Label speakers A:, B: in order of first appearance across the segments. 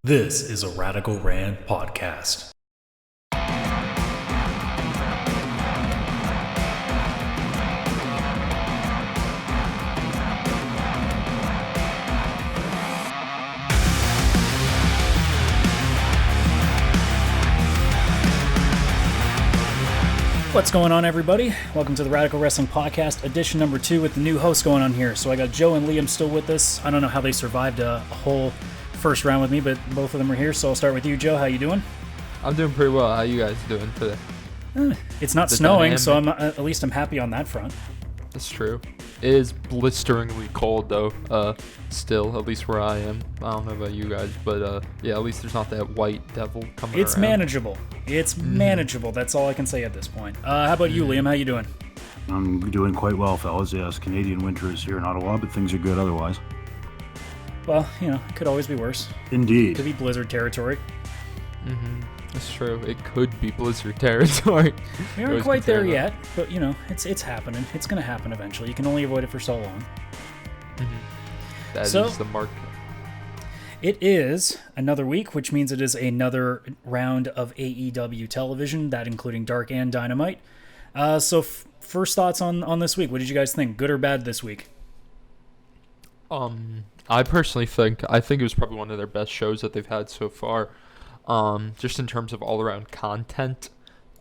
A: This is a Radical Rant podcast. What's going on, everybody? Welcome to the Radical Wrestling Podcast, edition number 2 with the new host going on here. So I got Joe and Liam still with us. I don't know how they survived a whole first round with me, but both of them are here. So I'll start with you, Joe. How you doing?
B: I'm doing pretty well. How you guys doing today?
A: It's not snowing, so at least I'm happy on that front.
B: That's true. It is blisteringly cold, though, still, at least where I am. I don't know about you guys, but yeah, at least there's not that white devil coming
A: It's
B: around.
A: manageable. It's manageable. That's all I can say at this point. How about you, Liam? How you doing?
C: I'm doing quite well, fellas. Yes, Canadian winter is here in Ottawa, but things are good otherwise.
A: Well, you know, it could always be worse.
C: Indeed.
A: Could be blizzard territory.
B: That's true. It could be blizzard territory.
A: We aren't quite there yet, but you know, it's happening. It's going to happen eventually. You can only avoid it for so long.
B: That is the mark.
A: It is another week, which means it is another round of AEW television, that including Dark and Dynamite. So first thoughts on this week. What did you guys think? Good or bad this week?
B: I personally think it was probably one of their best shows that they've had so far. Just in terms of all-around content,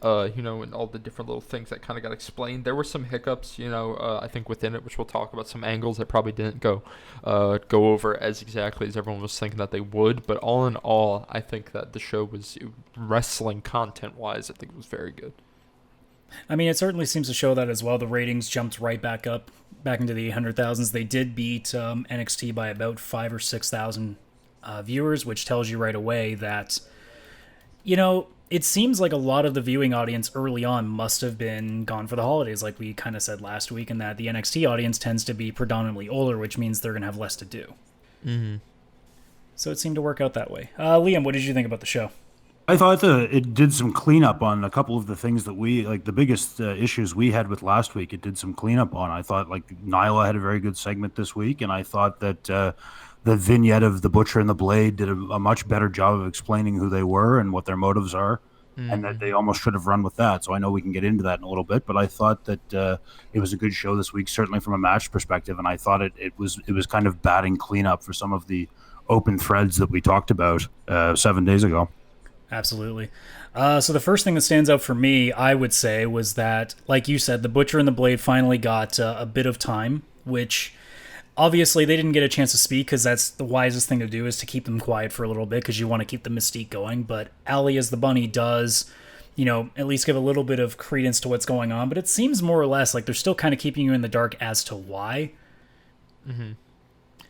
B: you know, and all the different little things that kind of got explained. There were some hiccups, you know, I think within it, which we'll talk about, some angles that probably didn't go over as exactly as everyone was thinking that they would. But all in all, I think that the show was, wrestling content-wise, I think it was very good.
A: I mean, it certainly seems to show that as well. The ratings jumped right back up, back into the 800,000s. They did beat NXT by about 5,000 or 6,000 viewers, which tells you right away that, you know, it seems like a lot of the viewing audience early on must have been gone for the holidays, like we kind of said last week, and that the NXT audience tends to be predominantly older, which means they're going to have less to do. So it seemed to work out that way. Liam, what did you think about the show?
C: I thought it did some cleanup on a couple of the things that we, like the biggest issues we had with last week, it did some cleanup on. I thought, like, Nyla had a very good segment this week, and I thought that the vignette of the Butcher and the Blade did a much better job of explaining who they were and what their motives are, and that they almost should have run with that. So I know we can get into that in a little bit, but I thought that it was a good show this week, certainly from a match perspective, and I thought it was kind of batting cleanup for some of the open threads that we talked about 7 days ago.
A: Absolutely. So the first thing that stands out for me, I would say, was that, like you said, the Butcher and the Blade finally got a bit of time, which obviously they didn't get a chance to speak because that's the wisest thing to do, is to keep them quiet for a little bit because you want to keep the mystique going. But Allie as the bunny does, you know, at least give a little bit of credence to what's going on. But it seems more or less like they're still kind of keeping you in the dark as to why.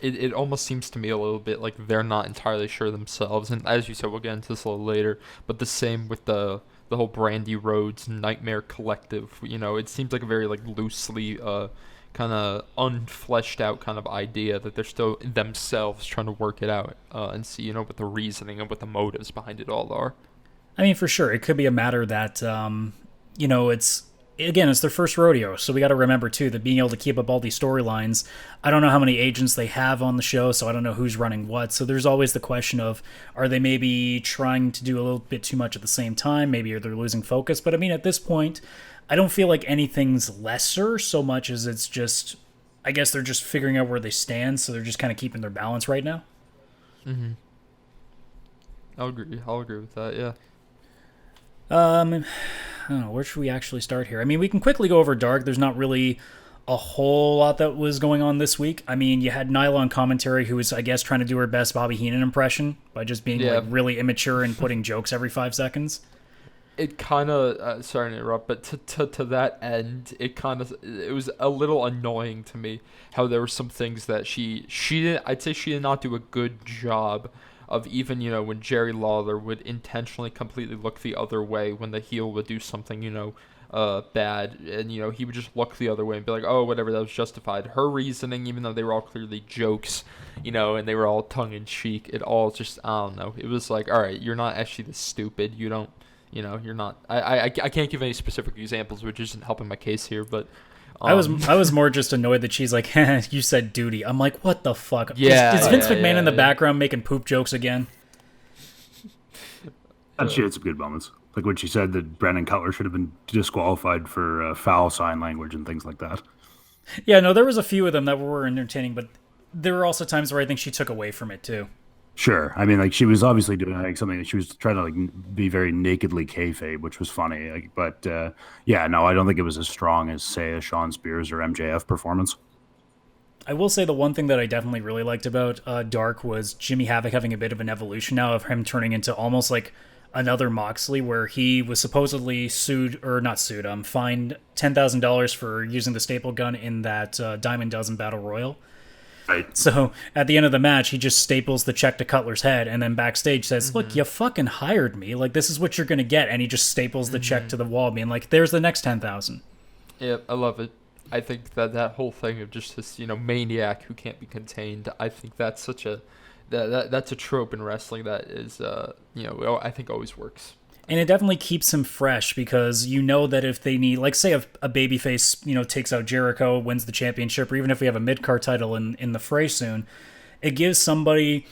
B: It almost seems to me a little bit like they're not entirely sure themselves, and as you said, we'll get into this a little later, but the same with the whole Brandy Rhodes Nightmare Collective. You know, it seems like a very, like, loosely kind of unfleshed out kind of idea that they're still themselves trying to work it out and see, you know, what the reasoning and what the motives behind it all are.
A: I mean, for sure, it could be a matter that, you know, it's their first rodeo, so we got to remember, too, that being able to keep up all these storylines, I don't know how many agents they have on the show, so I don't know who's running what, so there's always the question of, are they maybe trying to do a little bit too much at the same time, maybe they're losing focus, but I mean, at this point, I don't feel like anything's lesser so much as it's just, I guess they're just figuring out where they stand, so they're just kind of keeping their balance right now.
B: I'll agree with that, yeah.
A: I don't know, where should we actually start here? I mean, we can quickly go over Dark. There's not really a whole lot that was going on this week. I mean, you had Nyla on commentary, who was, I guess, trying to do her best Bobby Heenan impression by just being like really immature and putting jokes every 5 seconds.
B: It kind of, sorry to interrupt, but to that end, it was a little annoying to me how there were some things that she did not do a good job of, even, you know, when Jerry Lawler would intentionally completely look the other way when the heel would do something, you know, bad, and, you know, he would just look the other way and be like, oh, whatever, that was justified. Her reasoning, even though they were all clearly jokes, you know, and they were all tongue-in-cheek, it all just, I don't know, it was like, all right, you're not actually this stupid, you don't, you know, you're not, I can't give any specific examples, which isn't helping my case here, but
A: I was more just annoyed that she's like, you said duty. I'm like, what the fuck?
B: Yeah,
A: is Vince McMahon in the background making poop jokes again?
C: And she had some good moments, like when she said that Brandon Cutler should have been disqualified for foul sign language and things like that.
A: Yeah, no, there was a few of them that were entertaining, but there were also times where I think she took away from it too.
C: Sure. I mean, like she was obviously doing like something that she was trying to like be very nakedly kayfabe, which was funny. Like, but yeah, no, I don't think it was as strong as say a Sean Spears or MJF performance.
A: I will say the one thing that I definitely really liked about Dark was Jimmy Havoc having a bit of an evolution now of him turning into almost like another Moxley, where he was supposedly sued or not sued, fined $10,000 for using the staple gun in that Diamond Dozen Battle Royal.
C: Right.
A: So at the end of the match, he just staples the check to Cutler's head and then backstage says, "Look, you fucking hired me. Like, this is what you're going to get." And he just staples the check to the wall, being like, "There's the next 10,000."
B: Yeah, I love it. I think that whole thing of just this, maniac who can't be contained. I think that's such a that's a trope in wrestling that is, I think always works.
A: And it definitely keeps him fresh because you know that if they need, like, say a babyface, takes out Jericho, wins the championship, or even if we have a mid-card title in the fray soon, it gives somebody,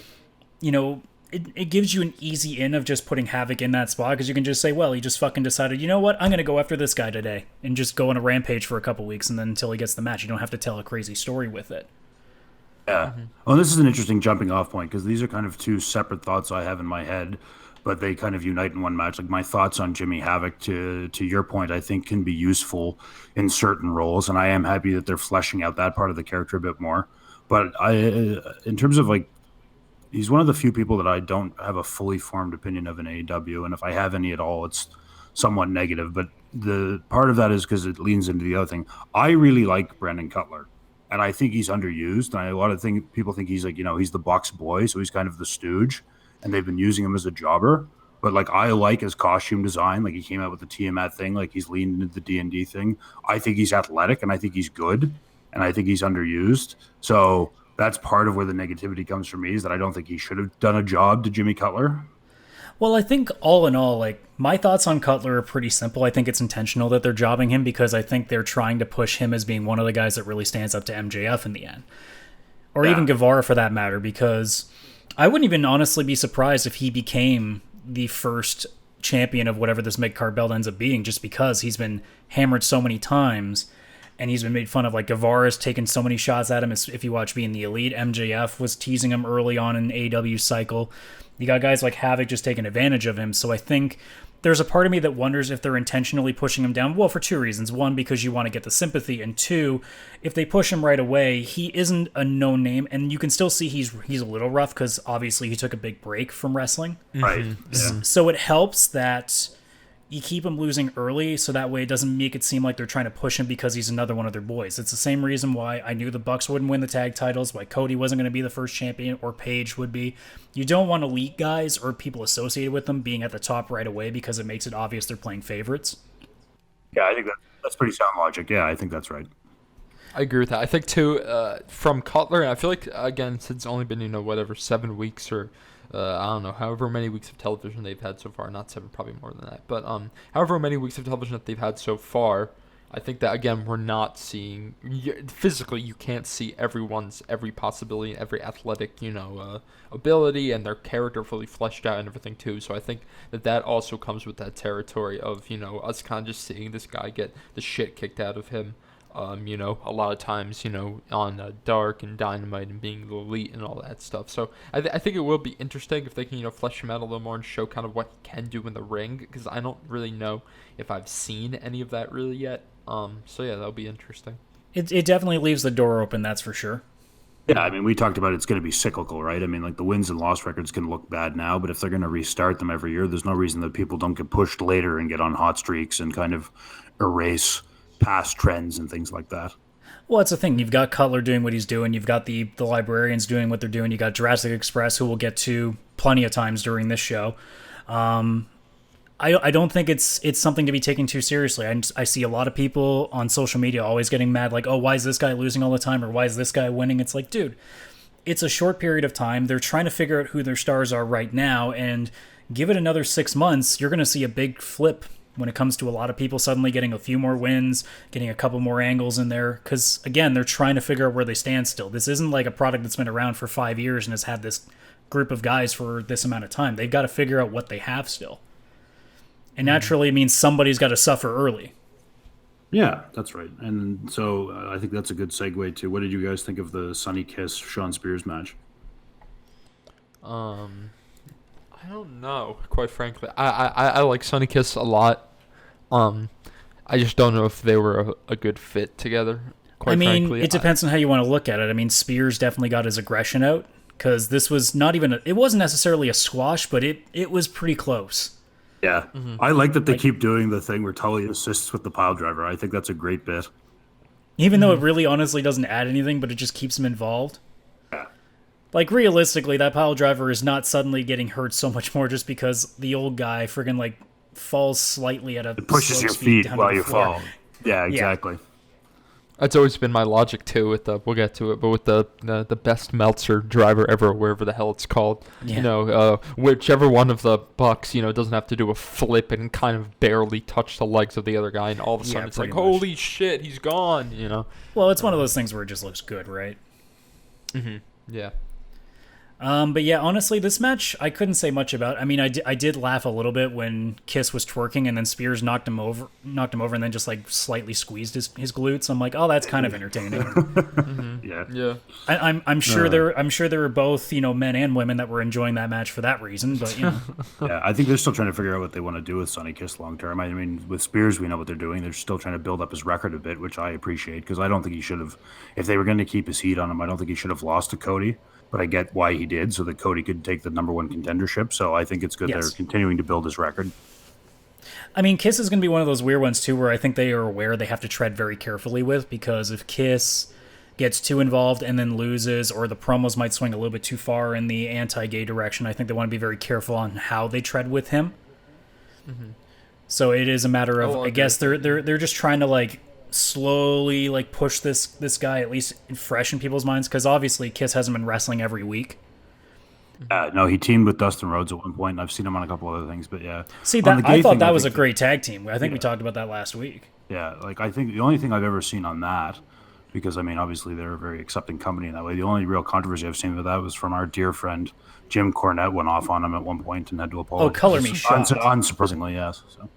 A: it gives you an easy in of just putting Havoc in that spot because you can just say, well, he just fucking decided, you know what, I'm going to go after this guy today and just go on a rampage for a couple weeks and then until he gets the match. You don't have to tell a crazy story with it.
C: Yeah. Well, this is an interesting jumping off point because these are kind of two separate thoughts I have in my head, but they kind of unite in one match. Like my thoughts on Jimmy Havoc, to your point, I think can be useful in certain roles, and I am happy that they're fleshing out that part of the character a bit more. But in terms of like, he's one of the few people that I don't have a fully formed opinion of in AEW, and if I have any at all, it's somewhat negative. But the part of that is because it leans into the other thing. I really like Brandon Cutler. And I think he's underused. And a lot of people think he's like, he's the Bucks boy, so he's kind of the stooge, and they've been using him as a jobber. But like, I like his costume design. Like, he came out with the Tiamat thing. Like, he's leaned into the D&D thing. I think he's athletic, and I think he's good, and I think he's underused. So that's part of where the negativity comes from me, is that I don't think he should have done a job to Jimmy Cutler.
A: Well, I think all in all, like, my thoughts on Cutler are pretty simple. I think it's intentional that they're jobbing him because I think they're trying to push him as being one of the guys that really stands up to MJF in the end. Or even Guevara for that matter, because I wouldn't even honestly be surprised if he became the first champion of whatever this mid-card belt ends up being, just because he's been hammered so many times and he's been made fun of. Like, Guevara's taken so many shots at him. If you watch Being the Elite, MJF was teasing him early on in AEW cycle. You got guys like Havoc just taking advantage of him. So I think there's a part of me that wonders if they're intentionally pushing him down. Well, for two reasons. One, because you want to get the sympathy. And two, if they push him right away, he isn't a known name. And you can still see he's a little rough because obviously he took a big break from wrestling.
C: Right.
A: Yeah. So it helps that you keep him losing early so that way it doesn't make it seem like they're trying to push him because he's another one of their boys. It's the same reason why I knew the Bucks wouldn't win the tag titles, why Cody wasn't going to be the first champion or Paige would be. You don't want elite guys or people associated with them being at the top right away because it makes it obvious they're playing favorites.
C: Yeah, I think that's pretty sound logic. Yeah, I think that's right.
B: I agree with that. I think too, from Cutler, and I feel like again, since it's only been 7 weeks or I don't know, however many weeks of television they've had so far. Not 7, probably more than that. But however many weeks of television that they've had so far, I think that again we're not seeing physically. You can't see every possibility, every athletic ability, and their character fully fleshed out and everything too. So I think that also comes with that territory of us kind of just seeing this guy get the shit kicked out of him. A lot of times, on Dark and Dynamite and being the elite and all that stuff. So I think it will be interesting if they can, flesh him out a little more and show kind of what he can do in the ring, because I don't really know if I've seen any of that really yet. So yeah, that'll be interesting.
A: It definitely leaves the door open, that's for sure.
C: Yeah, I mean, we talked about it's going to be cyclical, right? I mean, like the wins and loss records can look bad now, but if they're going to restart them every year, there's no reason that people don't get pushed later and get on hot streaks and kind of erase past trends and things like that.
A: Well, that's the thing. You've got Cutler doing what he's doing. You've got the librarians doing what they're doing. You got Jurassic Express, who we'll get to plenty of times during this show. I don't think it's something to be taken too seriously. I see a lot of people on social media always getting mad, like, oh, why is this guy losing all the time, or why is this guy winning? It's like, dude, it's a short period of time. They're trying to figure out who their stars are right now, and give it another 6 months, you're going to see a big flip when it comes to a lot of people suddenly getting a few more wins, getting a couple more angles in there. Because, again, they're trying to figure out where they stand still. This isn't like a product that's been around for 5 years and has had this group of guys for this amount of time. They've got to figure out what they have still. And naturally, it means somebody's got to suffer early.
C: Yeah, that's right. And so I think that's a good segue to what did you guys think of the Sonny Kiss Sean Spears match?
B: I don't know, quite frankly. I like Sonny Kiss a lot. I just don't know if they were a good fit together. Quite frankly,
A: it depends on how you want to look at it. I mean, Spears definitely got his aggression out because this was not even it wasn't necessarily a squash, but it was pretty close.
C: Yeah, I like that they keep doing the thing where Tully assists with the pile driver. I think that's a great bit.
A: Even though it really honestly doesn't add anything, but it just keeps him involved.
C: Yeah.
A: Like, realistically, that pile driver is not suddenly getting hurt so much more just because the old guy friggin' like falls slightly at a
C: It pushes
A: slope
C: your
A: speed
C: feet
A: down to
C: while
A: the
C: you
A: floor.
C: fall. Yeah, exactly.
B: That's always been my logic too. With we'll get to it, but with the best Meltzer driver ever, wherever the hell it's called,
A: Yeah.
B: whichever one of the bucks, doesn't have to do a flip and kind of barely touch the legs of the other guy, and all of a sudden it's like,
A: pretty much.
B: holy shit, he's gone.
A: Well, it's one of those things where it just looks good, right?
B: Yeah.
A: But yeah, honestly, this match I couldn't say much about. I mean, I did laugh a little bit when Kiss was twerking and then Spears knocked him over, and then just like slightly squeezed his glutes. I'm like, oh, that's kind of entertaining.
C: Yeah.
A: I'm sure there were both men and women that were enjoying that match for that reason. But
C: Yeah, I think they're still trying to figure out what they want to do with Sonny Kiss long term. I mean, with Spears, we know what they're doing. They're still trying to build up his record a bit, which I appreciate because I don't think he should have. If they were going to keep his heat on him, I don't think he should have lost to Cody. But I get why he did, so that Cody could take the #1 contendership. So I think it's good
A: Yes.
C: they're continuing to build his record.
A: I mean, Kiss is going to be one of those weird ones too, where I think they are aware they have to tread very carefully with, because if Kiss gets too involved and then loses, or the promos might swing a little bit too far in the anti-gay direction, I think they want to be very careful on how they tread with him. So it is a matter of, I guess they're just trying to like slowly like push this guy at least fresh in people's minds, because obviously Kiss hasn't been wrestling every week.
C: No, he teamed with Dustin Rhodes at one point, and I've seen him on a couple other things. But yeah,
A: See,
C: On the
A: that I
C: gay
A: thought
C: thing,
A: that was a
C: think
A: great tag team. I think we talked about that last week.
C: Yeah, like I think the only thing I've ever seen on that, because I mean, obviously they're a very accepting company in that way. The only real controversy I've seen with that was from our dear friend Jim Cornette went off on him at one point and had to apologize.
A: Oh, color me shocked.
C: Unsurprisingly, yes. So.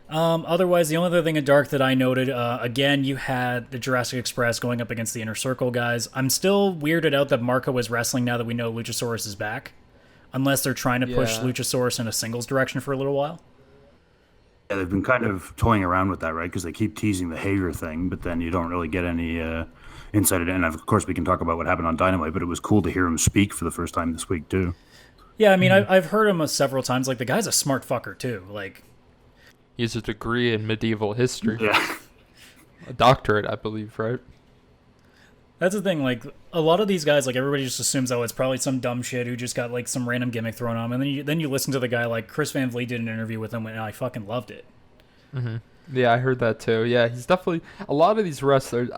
A: Otherwise, the only other thing in Dark that I noted, again, you had the Jurassic Express going up against the Inner Circle guys. I'm still weirded out that Marco is wrestling now that we know Luchasaurus is back, unless they're trying to push Luchasaurus in a singles direction for a little while.
C: Yeah, they've been kind of toying around with that, right? Because they keep teasing the Hager thing, but then you don't really get any insight into it. And of course, we can talk about what happened on Dynamite, but it was cool to hear him speak for the first time this week, too.
A: Yeah, I mean, I've heard him several times. Like, the guy's a smart fucker, too. Like,
B: He has a degree in medieval history.
C: Yeah.
B: A doctorate, I believe, right?
A: that's the thing. Like, a lot of these guys, like, everybody just assumes, oh, it's probably some dumb shit who just got, like, some random gimmick thrown on him. And then you listen to the guy, like, Chris Van Vliet did an interview with him, and I fucking loved it.
B: Yeah, I heard that too. Yeah, he's definitely a lot of these wrestlers.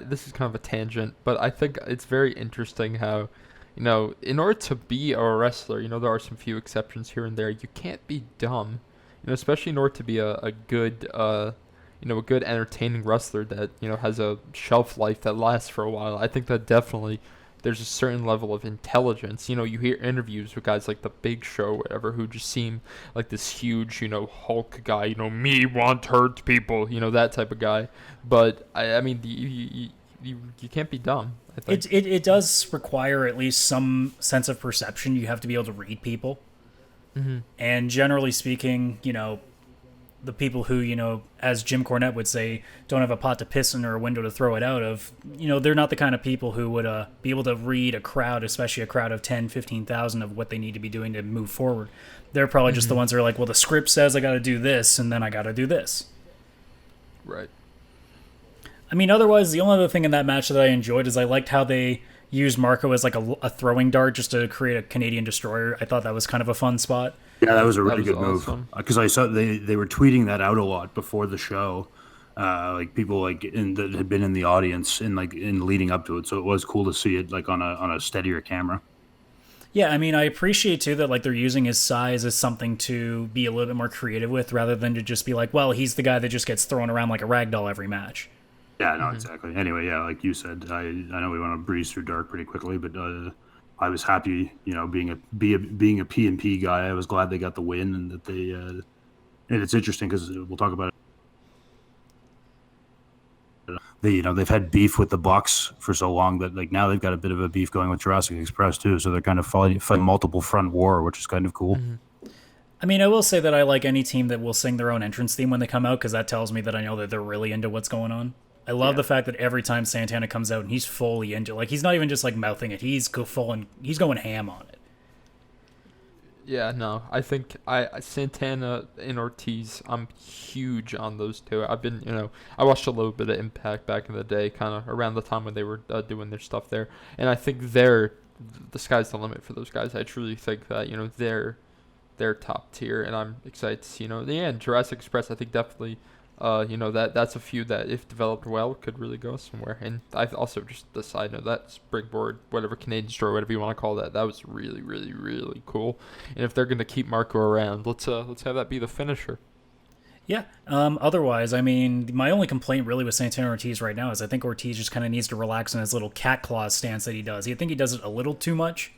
B: This is kind of a tangent, but I think it's very interesting how, in order to be a wrestler, there are some few exceptions here and there. You can't be dumb, especially in order to be a good, a good entertaining wrestler that has a shelf life that lasts for a while. I think that definitely there's a certain level of intelligence. You hear interviews with guys like The Big Show or whatever who just seem like this huge, Hulk guy, me want hurt people, that type of guy. But, I mean, you can't be dumb, I think.
A: It does require at least some sense of perception. You have to be able to read people. And generally speaking, the people who, as Jim Cornette would say, don't have a pot to piss in or a window to throw it out of, they're not the kind of people who would be able to read a crowd, especially a crowd of 10, 15,000 of what they need to be doing to move forward. They're probably just the ones that are like, well, the script says I got to do this, and then I got to do this.
B: Right.
A: I mean, otherwise, the only other thing in that match that I enjoyed is I liked how they used Marco as like a throwing dart just to create a Canadian destroyer. I thought that was kind of a fun spot.
C: Yeah, that was a really
B: was
C: good move.
B: awesome.
C: Because I saw they were tweeting that out a lot before the show. Like people that had been in the audience in leading up to it. So it was cool to see it like on a steadier camera.
A: Yeah, I mean, I appreciate too that like they're using his size as something to be a little bit more creative with, rather than to just be like, well, he's the guy that just gets thrown around like a rag doll every match.
C: Yeah, no, exactly. Anyway, yeah, like you said, I know we want to breeze through Dark pretty quickly, but I was happy, being a P&P guy. I was glad they got the win and that And it's interesting because we'll talk about it. They've had beef with the Bucks for so long that like now they've got a bit of a beef going with Jurassic Express too. So they're kind of fighting multiple front war, which is kind of cool.
A: I mean, I will say that I like any team that will sing their own entrance theme when they come out, because that tells me that I know that they're really into what's going on. I love the fact that every time Santana comes out and he's fully into, like, he's not even just like mouthing it, he's going ham on it.
B: Yeah, no, I think Santana and Ortiz, I'm huge on those two. I've been, I watched a little bit of Impact back in the day, kind of around the time when they were doing their stuff there, and I think the sky's the limit for those guys. I truly think that they're top tier, and I'm excited to see. Jurassic Express, I think definitely. That's a few that, if developed well, could really go somewhere. And I've also, just the side note, that springboard, whatever, Canadian Store, whatever you want to call that was really, really, really cool. And if they're going to keep Marco around, let's have that be the finisher.
A: Yeah. Otherwise, I mean, my only complaint really with Santana Ortiz right now is I think Ortiz just kind of needs to relax in his little cat claws stance that he does. I think he does it a little too much.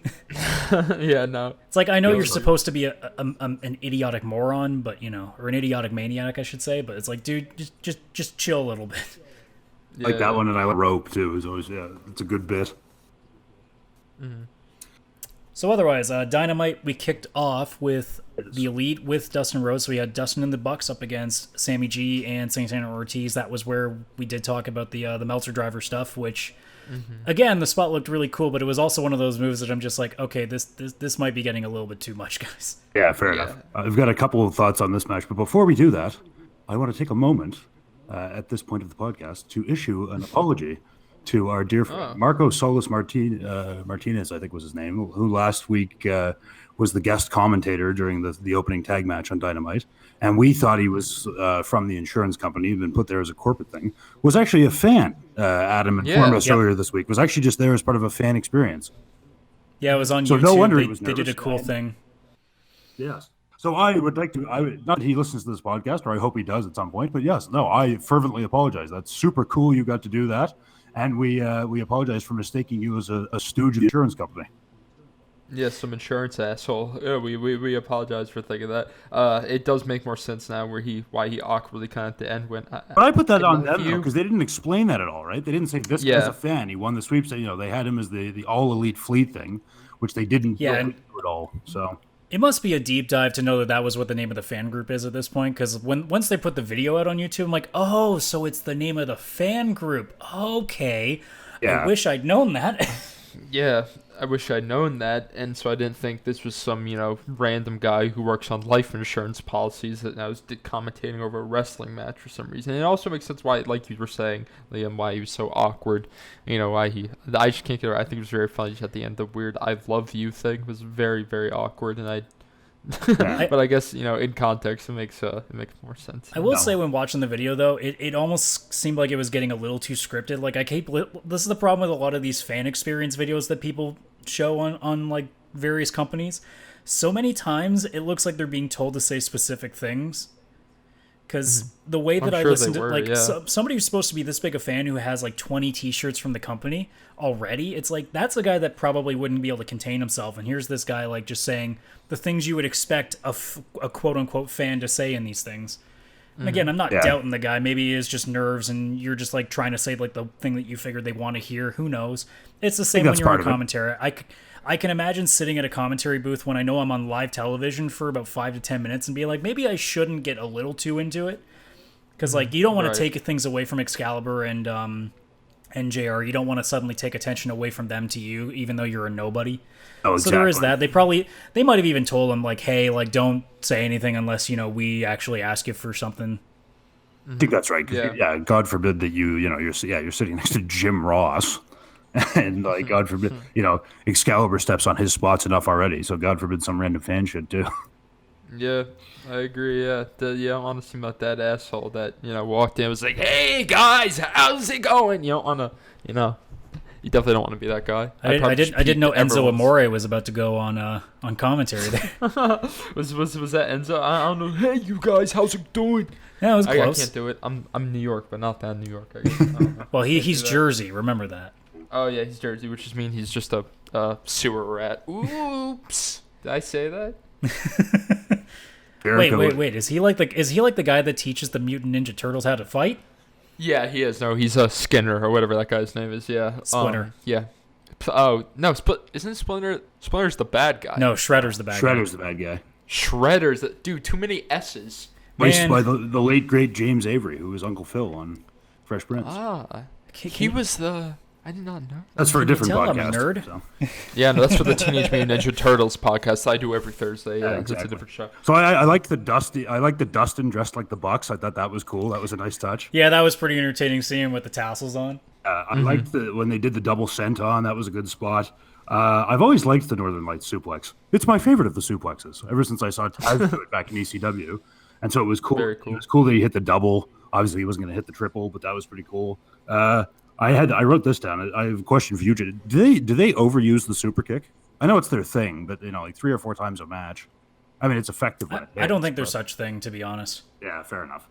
B: Yeah, no.
A: It's like, I know you're supposed to be an idiotic moron, but or an idiotic maniac, I should say. But it's like, dude, just chill a little bit.
C: Yeah. Like that one, and I like Rope too. Is always it's a good bit.
B: Mm-hmm.
A: So otherwise, Dynamite, we kicked off with the Elite with Dustin Rhodes. So we had Dustin and the Bucks up against Sammy G and Santana Ortiz. That was where we did talk about the Meltzer driver stuff, which, again, the spot looked really cool, but it was also one of those moves that I'm just like, okay, this might be getting a little bit too much, guys.
C: Yeah, fair enough. I've got a couple of thoughts on this match, but before we do that, I want to take a moment at this point of the podcast to issue an apology to our dear friend Marco Solis Martinez, I think was his name, who last week was the guest commentator during the opening tag match on Dynamite. And we thought he was from the insurance company, had been put there as a corporate thing, was actually a fan. Adam informed us earlier this week, was actually just there as part of a fan experience.
A: Yeah, it was on
C: so
A: YouTube.
C: No wonder
A: they did a cool thing.
C: Yes. So I would like to, not that he listens to this podcast, or I hope he does at some point, but yes, no, I fervently apologize. That's super cool you got to do that. And we apologize for mistaking you as a stooge of the insurance company.
B: Yes, some insurance asshole. Yeah, we apologize for thinking that. It does make more sense now why he awkwardly kind of at the end went.
C: But I put that on them because they didn't explain that at all, right? They didn't say this guy's a fan. He won the sweepstakes. They had him as the all elite fleet thing, which they didn't do at all. So
A: it must be a deep dive to know that was what the name of the fan group is at this point, because once they put the video out on YouTube, I'm like, oh, so it's the name of the fan group. Okay. Yeah. I wish I'd known that.
B: Yeah, I wish I'd known that, and so I didn't think this was some, random guy who works on life insurance policies that now was commentating over a wrestling match for some reason. And it also makes sense why, like you were saying, Liam, why he was so awkward. I just can't get it. I think it was very funny just at the end. The weird "I love you" thing was very, very awkward, and but I guess in context it makes more sense.
A: I will say when watching the video though, it almost seemed like it was getting a little too scripted. Like this is the problem with a lot of these fan experience videos that people show on like various companies. So many times it looks like they're being told to say specific things. Because the way that I listened to, somebody who's supposed to be this big a fan who has like 20 t-shirts from the company already, it's like, that's a guy that probably wouldn't be able to contain himself. And here's this guy like just saying the things you would expect a quote unquote fan to say in these things. And again, I'm not doubting the guy. Maybe it is just nerves and you're just like trying to say like the thing that you figured they want to hear. Who knows? It's the same when you're on commentary. I can imagine sitting at a commentary booth when I know I'm on live television for about 5 to 10 minutes and be like, maybe I shouldn't get a little too into it. Because like you don't want to take things away from Excalibur and JR. You don't want to suddenly take attention away from them to you, even though you're a nobody. Oh, exactly. So there is that. They might have even told him like, hey, like don't say anything unless we actually ask you for something.
C: I think that's right. Yeah. God forbid that you're sitting next to Jim Ross. And like, God forbid, Excalibur steps on his spots enough already. So God forbid some random fan should too. Yeah,
B: I agree. Yeah, honestly, about that asshole that walked in and was like, "Hey guys, how's it going?" You definitely don't want to be that guy.
A: I didn't know Enzo Amore was about to go on commentary there.
B: was that Enzo? I don't know. Hey, you guys, how's it doing?
A: Yeah, it was close.
B: I can't do it. I'm New York, but not that New York. I guess. I don't know.
A: Well, he's Jersey. Remember that.
B: Oh yeah, he's Jersey, which just means he's just a sewer rat. Oops, did I say that?
A: Wait. Is he like the guy that teaches the Mutant Ninja Turtles how to fight?
B: Yeah, he is. No, he's a Skinner or whatever that guy's name is. Yeah,
A: Splinter.
B: Yeah. Oh no, isn't Splinter? Splinter's the bad guy.
A: No, Shredder's the bad guy.
C: Shredder's the bad guy.
B: Shredder's dude. Too many S's.
C: Voiced by the late great James Avery, who was Uncle Phil on Fresh Prince.
B: He was the. I did not know.
C: That's for a different
A: podcast.
C: podcast.
A: I'm a nerd.
C: So.
B: Yeah, no, that's for the Teenage Mutant Ninja Turtles podcast I do every Thursday. Yeah,
C: exactly.
B: It's a different show.
C: So I like the Dusty. I like the Dustin dressed like the Bucks. I thought that was cool. That was a nice touch.
A: Yeah, that was pretty entertaining seeing him with the tassels on.
C: I liked when they did the double senton. That was a good spot. I've always liked the Northern Lights suplex. It's my favorite of the suplexes ever since I saw Taz do it back in ECW, and so it was cool.
B: Very cool.
C: It was cool that he hit the double. Obviously, he wasn't going to hit the triple, but that was pretty cool. I wrote this down. I have a question for you. Do they overuse the super kick? I know it's their thing, but like 3 or 4 times a match. I mean, it's effective.
A: I don't think there's such thing, to be honest.
C: Yeah, fair enough.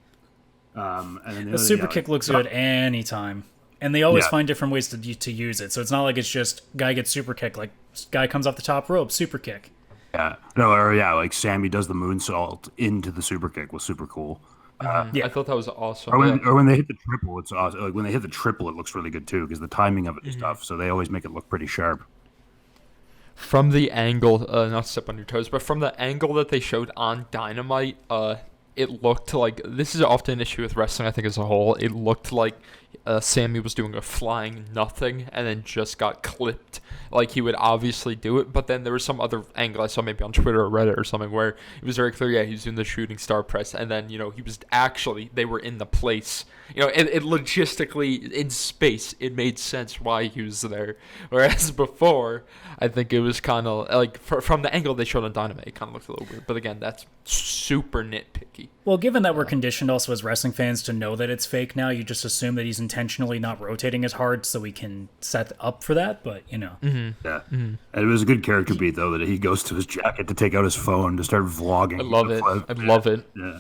C: And then
A: the super kick looks good anytime, and they always find different ways to use it. So it's not like it's just guy gets super kick, like guy comes off the top rope, super kick.
C: Yeah, like Sammy does the moonsault into the super kick was super cool.
B: I thought that was awesome.
C: Or when they hit the triple, it's awesome. Like when they hit the triple, it looks really good too because the timing of it is tough. So they always make it look pretty sharp.
B: From the angle, not to step on your toes, but from the angle that they showed on Dynamite, it looked like this is often an issue with wrestling. I think as a whole, it looked like Sammy was doing a flying nothing and then just got clipped. Like he would obviously do it, but then there was some other angle I saw maybe on Twitter or Reddit or something where it was very clear, he was doing the shooting star press, and then he was they were in the place. It logistically in space, it made sense why he was there. Whereas before, I think it was kind of like from the angle they showed on Dynamite, it kind of looked a little weird. But again, that's super nitpicky.
A: Well, given that we're conditioned also as wrestling fans to know that it's fake now, you just assume that he's intentionally not rotating as hard so we can set up for that. But
C: Yeah, and it was a good character beat though that he goes to his jacket to take out his phone to start vlogging.
B: I love it. I love it.
C: Yeah.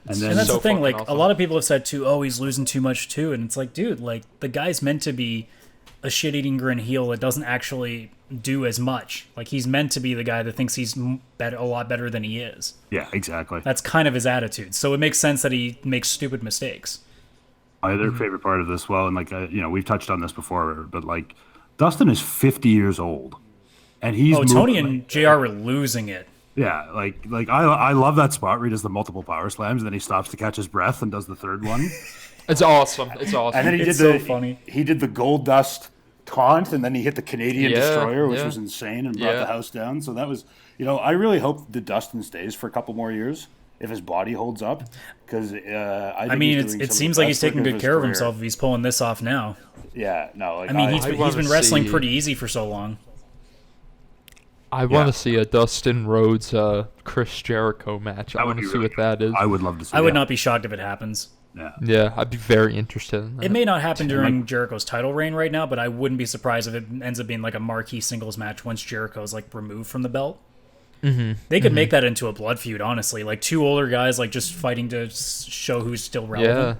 A: And that's the thing, like, awesome. A lot of people have said, too, he's losing too much, too. And it's like, dude, like, the guy's meant to be a shit-eating grin heel that doesn't actually do as much. Like, he's meant to be the guy that thinks he's a lot better than he is.
C: Yeah, exactly.
A: That's kind of his attitude. So it makes sense that he makes stupid mistakes.
C: My other favorite part of this, well, and, like, we've touched on this before, but, like, Dustin is 50 years old. And he's
A: Tony and JR were losing it.
C: Yeah, like I love that spot where he does the multiple power slams, and then he stops to catch his breath and does the third one.
B: It's awesome. And
C: then
A: it's so funny.
C: He did the gold dust taunt, and then he hit the Canadian Destroyer, which was insane and brought the house down. So that was, I really hope that Dustin stays for a couple more years if his body holds up, because
A: it seems like he's taking good care of himself if he's pulling this off now.
C: Yeah, no, like
A: he's been wrestling pretty easy for so long.
B: I want to see a Dustin Rhodes Chris Jericho match. I want to see what that is.
C: I would love to see
A: I would not be shocked if it happens.
B: Yeah, I'd be very interested in that.
A: It may not happen during Jericho's title reign right now, but I wouldn't be surprised if it ends up being like a marquee singles match once Jericho's like removed from the belt. They could make that into a blood feud, honestly. Like 2 older guys like just fighting to show who's still relevant.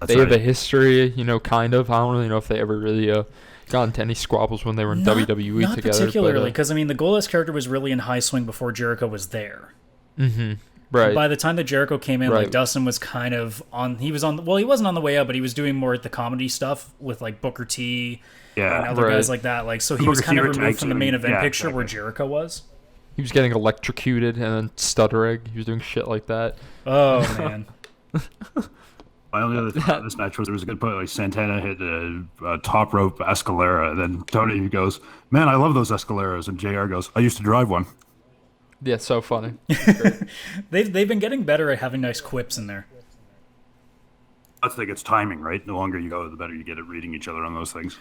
B: Yeah. They have a history, kind of. I don't really know if they ever really got into any squabbles when they were in WWE together.
A: Not particularly, because the Goldust character was really in high swing before Jericho was there.
B: Right.
A: By the time that Jericho came in, like Dustin was kind of on. He wasn't on the way up, but he was doing more at the comedy stuff with like Booker T and other guys like that. Like, so he was kind of removed from the main event picture where Jericho was.
B: He was getting electrocuted and then stuttering. He was doing shit like that.
A: Oh man.
C: My only other thing about this match was there was a good point. Like Santana hit a top rope Escalera, and then Tony goes, "Man, I love those Escaleras," and JR goes, "I used to drive one."
B: Yeah, so funny.
A: They've been getting better at having nice quips in there.
C: I think it's timing, right? The longer you go, the better you get at reading each other on those things.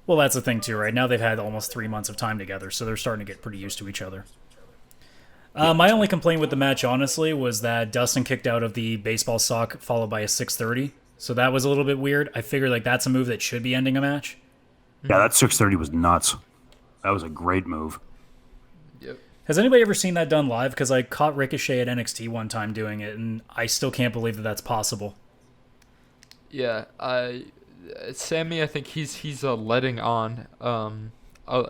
A: Well, that's the thing too, right? Now they've had almost 3 months of time together, so they're starting to get pretty used to each other. My only complaint with the match, honestly, was that Dustin kicked out of the baseball sock followed by a 630. So that was a little bit weird. I figured like that's a move that should be ending a match.
C: Yeah, that 630 was nuts. That was a great move.
B: Yep.
A: Has anybody ever seen that done live? Because I caught Ricochet at NXT one time doing it, and I still can't believe that that's possible.
B: Yeah, Sammy, I think he's letting on.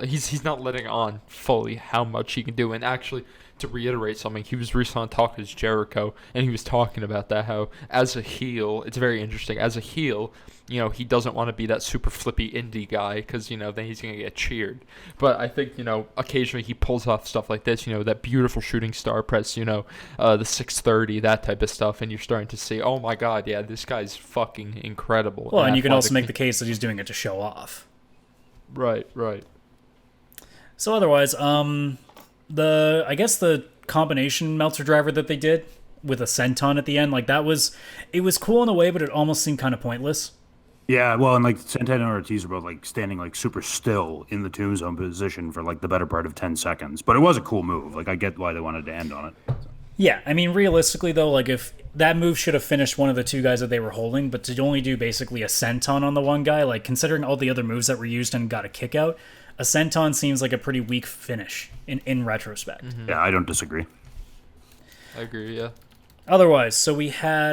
B: he's not letting on fully how much he can do. And actually, to reiterate something, he was recently on Talk as Jericho, and he was talking about that, how as a heel, it's very interesting. As a heel, he doesn't want to be that super flippy indie guy because, then he's going to get cheered. But I think, occasionally he pulls off stuff like this, that beautiful shooting star press, the 630, that type of stuff, and you're starting to see, oh my God, yeah, this guy's fucking incredible.
A: Well, and you can also make the case that he's doing it to show off.
B: Right.
A: So otherwise, I guess the combination Meltzer driver that they did with a senton at the end, like it was cool in a way, but it almost seemed kind of pointless.
C: Yeah, well, and like Santana and Ortiz were both like standing like super still in the tombstone position for like the better part of 10 seconds. But it was a cool move. Like I get why they wanted to end on it.
A: Yeah, I mean, realistically though, like if that move should have finished one of the two guys that they were holding, but to only do basically a senton on the one guy, like considering all the other moves that were used and got a kick out, a senton seems like a pretty weak finish in retrospect.
B: Mm-hmm.
C: Yeah, I don't disagree.
B: I agree, yeah.
A: Otherwise, so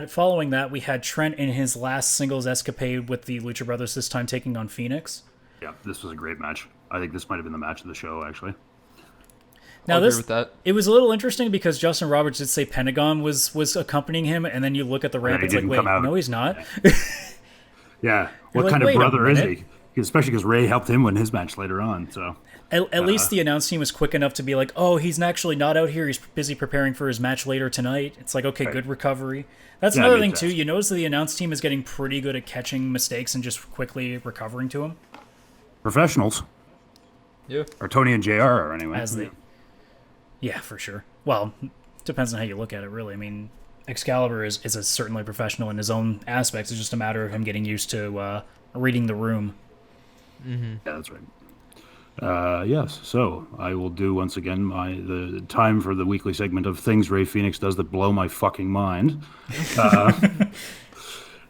A: following that, we had Trent in his last singles escapade with the Lucha Brothers, this time taking on Phoenix.
C: Yeah, this was a great match. I think this might have been the match of the show, actually.
A: Now
B: I'll agree with that.
A: It was a little interesting because Justin Roberts did say Pentagon was accompanying him, and then you look at the ramp, it's like, wait, no, he's not.
C: Yeah, what
A: like,
C: kind of brother is
A: minute.
C: he? Especially because Ray helped him win his match later on, so...
A: At least the announce team was quick enough to be like, oh, he's actually not out here. He's busy preparing for his match later tonight. It's like, okay, good recovery. That's another thing, too. You notice that the announce team is getting pretty good at catching mistakes and just quickly recovering to them.
C: Professionals.
B: Yeah.
C: Or Tony and JR are, anyway.
A: Yeah, for sure. Well, depends on how you look at it, really. I mean, Excalibur is certainly professional in his own aspects. It's just a matter of him getting used to reading the room.
B: Mm-hmm.
C: Yeah, that's right. Yes, so I will do once again the time for the weekly segment of things Ray Phoenix does that blow my fucking mind.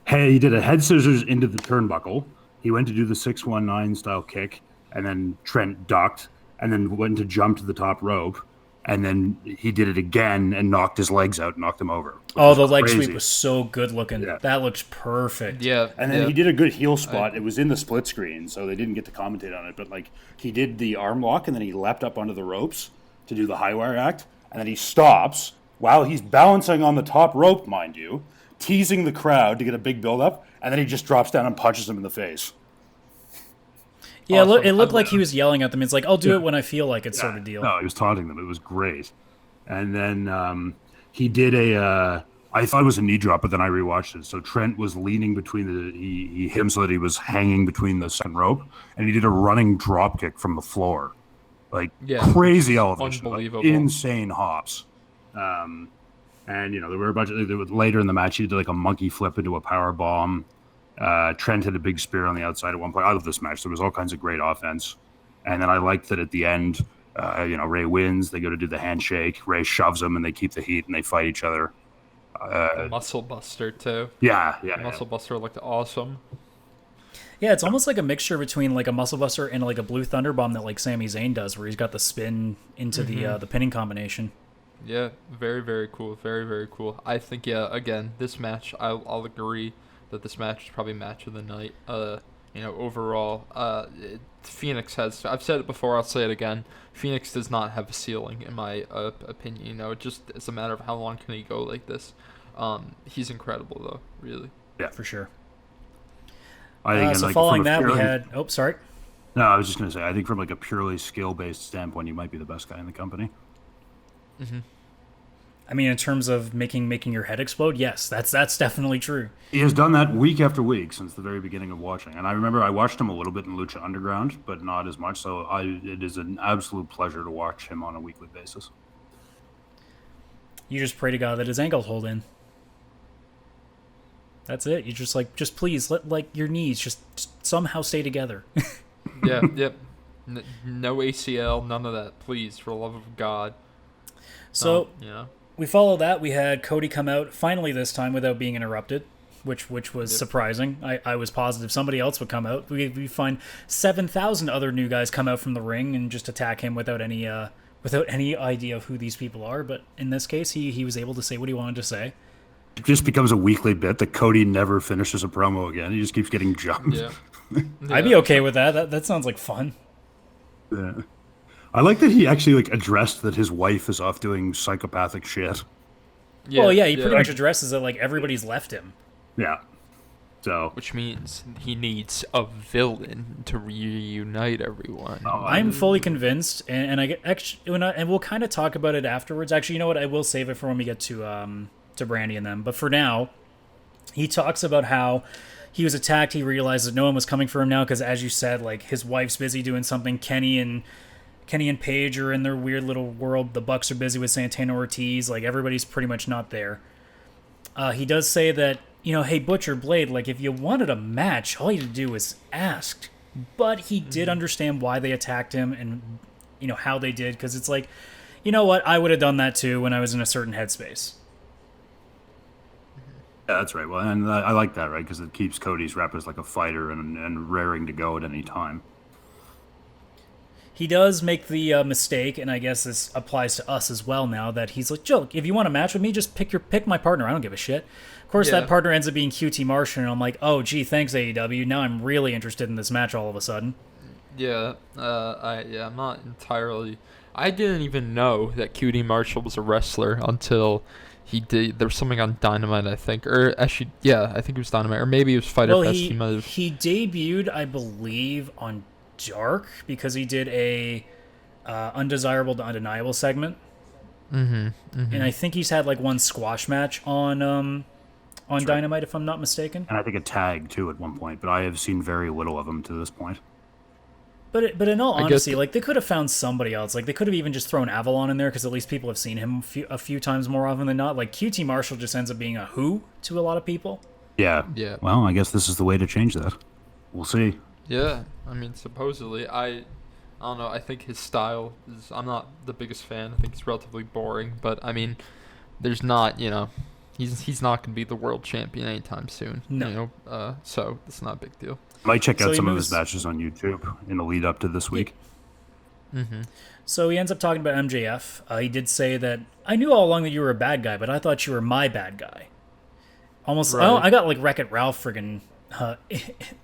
C: Hey, he did a head scissors into the turnbuckle. He went to do the 619 style kick, and then Trent ducked, and then went to jump to the top rope, and then he did it again and knocked his legs out, knocked him over.
A: Oh, the leg sweep was so good looking.
C: Yeah.
A: That looks perfect.
B: Yeah.
C: And then he did a good heel spot. It was in the split screen, so they didn't get to commentate on it. But like he did the arm lock, and then he leapt up onto the ropes to do the high wire act, and then he stops while he's balancing on the top rope, mind you, teasing the crowd to get a big build up, and then he just drops down and punches him in the face.
A: Yeah,
B: Awesome.
A: it looked like he was yelling at them. It's like, I'll do it when I feel like it, sort of deal.
C: No, he was taunting them. It was great. And then he did I thought it was a knee drop, but then I rewatched it. So Trent was leaning between he hit him so that he was hanging between the second rope, and he did a running drop kick from the floor. Like, crazy elevation.
B: Unbelievable.
C: Like, insane hops. And, there were a bunch of, later in the match, he did like a monkey flip into a power bomb. Trent had a big spear on the outside at one point. I love this match. There was all kinds of great offense. And then I liked that at the end, Ray wins. They go to do the handshake. Ray shoves him, and they keep the heat, and they fight each other.
B: Muscle Buster, too.
C: Yeah.
B: Muscle Buster looked awesome.
A: Yeah, it's almost like a mixture between like a Muscle Buster and like a Blue Thunder Bomb that like Sami Zayn does, where he's got the spin into the pinning combination.
B: Yeah, very, very cool. Very, very cool. I think, again, this match, I'll agree that this match is probably match of the night. Overall, Phoenix has, I've said it before, I'll say it again, Phoenix does not have a ceiling, in my opinion. It's a matter of how long can he go like this. He's incredible, though, really.
A: Yeah, for sure.
C: I think
A: so following that, we had... Oh, sorry.
C: No, I was just going to say, I think from like a purely skill-based standpoint, you might be the best guy in the company.
B: Mm-hmm.
A: I mean, in terms of making your head explode, yes, that's definitely true.
C: He has done that week after week since the very beginning of watching. And I remember I watched him a little bit in Lucha Underground, but not as much. So it is an absolute pleasure to watch him on a weekly basis.
A: You just pray to God that his ankles hold in. That's it. You just please let like your knees just somehow stay together.
B: Yeah, yep. No ACL, none of that. Please, for the love of God.
A: So we follow that. We had Cody come out finally this time without being interrupted, which was surprising. I was positive somebody else would come out. We find 7,000 other new guys come out from the ring and just attack him without any idea of who these people are. But in this case, he was able to say what he wanted to say.
C: It just becomes a weekly bit that Cody never finishes a promo again. He just keeps getting jumped.
B: Yeah.
A: I'd be okay with that. That sounds like fun.
C: Yeah. I like that he actually like addressed that his wife is off doing psychopathic shit.
A: Well, yeah, he pretty
B: yeah.
A: much addresses it like everybody's left him.
C: Yeah. So
B: Which means he needs a villain to reunite everyone.
A: I'm fully convinced, and I get actually, and we'll kind of talk about it afterwards. Actually, you know what? I will save it for when we get to Brandy and them. But for now, he talks about how he was attacked. He realized that no one was coming for him now because, as you said, like his wife's busy doing something. Kenny and Paige are in their weird little world. The Bucks are busy with Santana Ortiz. Like everybody's pretty much not there. He does say that, hey, Butcher Blade, like if you wanted a match, all you had to do was ask. But he did understand why they attacked him and, how they did. Because it's like, you know what? I would have done that too when I was in a certain headspace.
C: yeah, that's right. Well, and I like that, right? Because it keeps Cody's rep as like a fighter and raring to go at any time.
A: He does make the mistake, and I guess this applies to us as well now, that he's like, Joe, if you want a match with me, just pick my partner. I don't give a shit. Of course,
B: Yeah.
A: that partner ends up being QT Marshall, and I'm like, oh, gee, thanks, AEW. Now I'm really interested in this match all of a sudden.
B: Yeah, I'm not entirely. I didn't even know that QT Marshall was a wrestler until he did. There was something on Dynamite, I think, or actually, yeah, I think it was Dynamite, or maybe it was Fighter
A: Well,
B: Fest.
A: he
B: might have.
A: debuted, I believe, on Dark because he did a undesirable to undeniable segment. And I think he's had like one squash match on Dynamite, if I'm not mistaken.
C: And I think a tag too at one point, but I have seen very little of him to this point.
A: But in all
B: I guess
A: honesty, like they could have found somebody else. Like they could have even just thrown Avalon in there because at least people have seen him a few times more often than not. Like QT Marshall just ends up being a who to a lot of people.
C: Yeah.
B: Yeah.
C: Well, I guess this is the way to change that. We'll see.
B: Yeah, I mean, supposedly, I don't know. I think his style is. I'm not the biggest fan. I think he's relatively boring. But I mean, there's not. He's not going to be the world champion anytime soon.
A: No.
B: So it's not a big deal.
C: Might check
A: So
C: out
A: he
C: some of
A: moves-
C: his matches on YouTube in the lead up to this week.
A: So he ends up talking about MJF. He did say that I knew all along that you were a bad guy, but I thought you were my bad guy. Almost,
B: Right.
A: I got like Wreck-It Ralph friggin'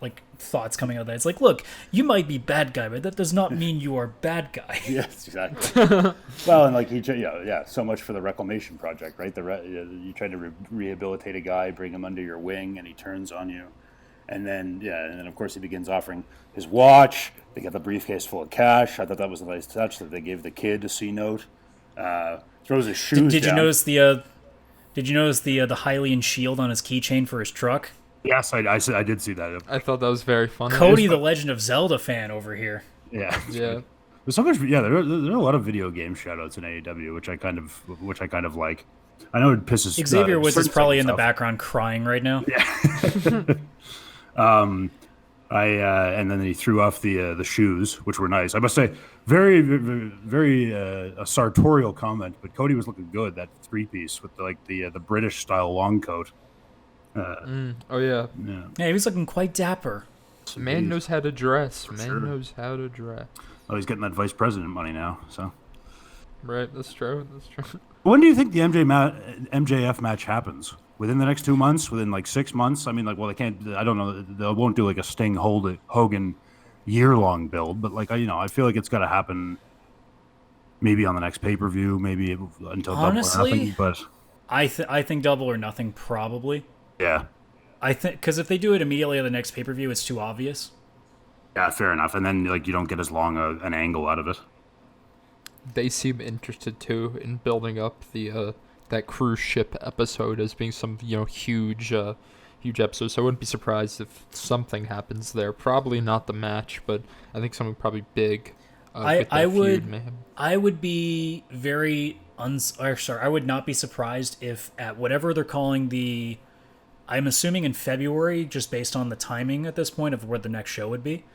A: like thoughts coming out of that. It's like, look, you might be bad guy, but that does not mean you are bad guy.
D: Yes, exactly. Well, and like so much for the Reclamation Project, right? You try to rehabilitate a guy, bring him under your wing, and he turns on you, and then of course he begins offering his watch. They get the briefcase full of cash. I thought that was a nice touch that they gave the kid a C note. Throws his shoes.
A: Did you
D: down.
A: notice the Hylian shield on his keychain for his truck?
C: Yes, I did see that.
B: I thought that was very funny.
A: Cody, the Legend of Zelda fan over here.
C: Yeah.
B: Yeah.
C: There's so much. Yeah, there are a lot of video game shoutouts in AEW, which I kind of like. I know it pisses.
A: Xavier Woods is
C: certain
A: probably in the
C: stuff.
A: background crying right now.
C: And then he threw off the shoes, which were nice. I must say, very, very, very a sartorial comment, but Cody was looking good. That 3-piece with the British style long coat.
B: Oh yeah.
C: Yeah,
A: Yeah, he was looking quite dapper.
B: Man knows how to dress. Man
C: sure.
B: knows how to dress.
C: oh, he's getting that vice president money now. So,
B: Right. That's true. That's true.
C: when do you think the MJF match happens? Within the next 2 months? Within like 6 months? I mean, like, well, they can't. I don't know. They won't do like a Sting Hogan year-long build, but like I feel like it's got to happen. Maybe on the next pay-per-view, maybe until
A: Honestly,
C: Double or Nothing. But
A: I think Double or Nothing probably.
C: yeah,
A: I think because if they do it immediately on the next pay-per-view, it's too obvious.
C: yeah, fair enough. And then like you don't get as long an angle out of it.
B: They seem interested too in building up the that cruise ship episode as being some huge episode. So I wouldn't be surprised if something happens there. Probably not the match, but I think something probably big. With that feud may happen.
A: I would be very I would not be surprised if at whatever they're calling the, I'm assuming in February, just based on the timing at this point of where the next show would be.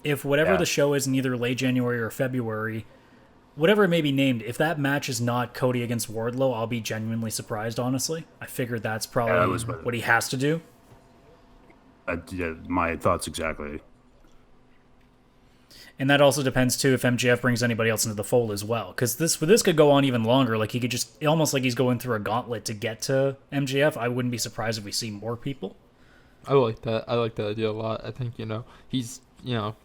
A: If whatever
C: Yeah.
A: the show is in either late January or February, whatever it may be named, if that match is not Cody against Wardlow, I'll be genuinely surprised, honestly. I figured that's probably
C: that was what-
A: what he has to do.
C: Yeah, my thoughts exactly.
A: And that also depends, too, if MJF brings anybody else into the fold as well. Because this could go on even longer. Like, he could just, almost like he's going through a gauntlet to get to MJF. I wouldn't be surprised if we see more people.
B: I like that. I like that idea a lot. I think, he's,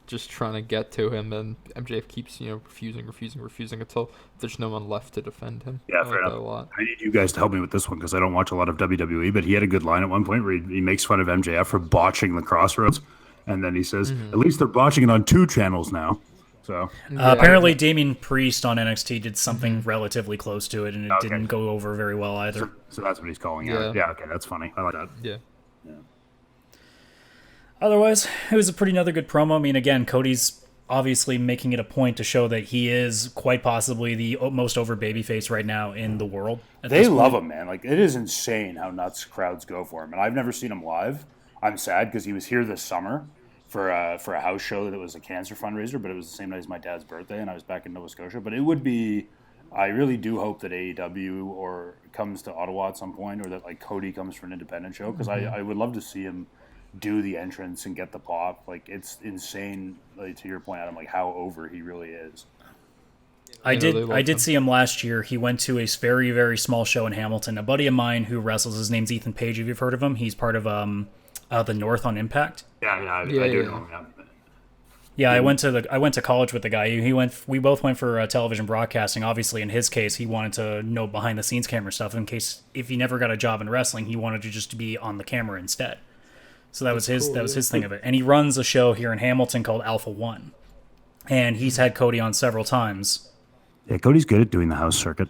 B: just trying to get to him, and MJF keeps, refusing until there's no one left to defend him.
C: Yeah,
B: I
C: fair
B: like that
C: enough.
B: a lot.
C: I need you guys to help me with this one because I don't watch a lot of WWE, but he had a good line at one point where he makes fun of MJF for botching the Crossroads. And then he says, at least they're botching it on 2 channels now. So
A: apparently, Damian Priest on NXT did something relatively close to it, and it didn't go over very well either.
C: So that's what he's calling out. Yeah, okay, that's funny. I like that.
B: Yeah.
A: Otherwise, it was another good promo. I mean, again, Cody's obviously making it a point to show that he is quite possibly the most over babyface right now in the world.
D: They love him, man. Like, it is insane how nuts crowds go for him. And I've never seen him live. I'm sad because he was here this summer for a house show that was a cancer fundraiser, but it was the same night as my dad's birthday, and I was back in Nova Scotia. But it would be, I really do hope that AEW or comes to Ottawa at some point, or that like Cody comes for an independent show, because I would love to see him do the entrance and get the pop. Like, it's insane, like, to your point, Adam, like how over he really is.
A: I did see him last year. He went to a very, very small show in Hamilton. A buddy of mine who wrestles, his name's Ethan Page, if you've heard of him. He's part of the North on Impact.
C: I do know him.
A: Yeah, I went to college with the guy. We both went for television broadcasting. Obviously, in his case, he wanted to know behind the scenes camera stuff in case if he never got a job in wrestling, he wanted to just be on the camera instead. So that was his thing of it. And he runs a show here in Hamilton called Alpha One, and he's had Cody on several times.
C: Yeah, Cody's good at doing the house circuit.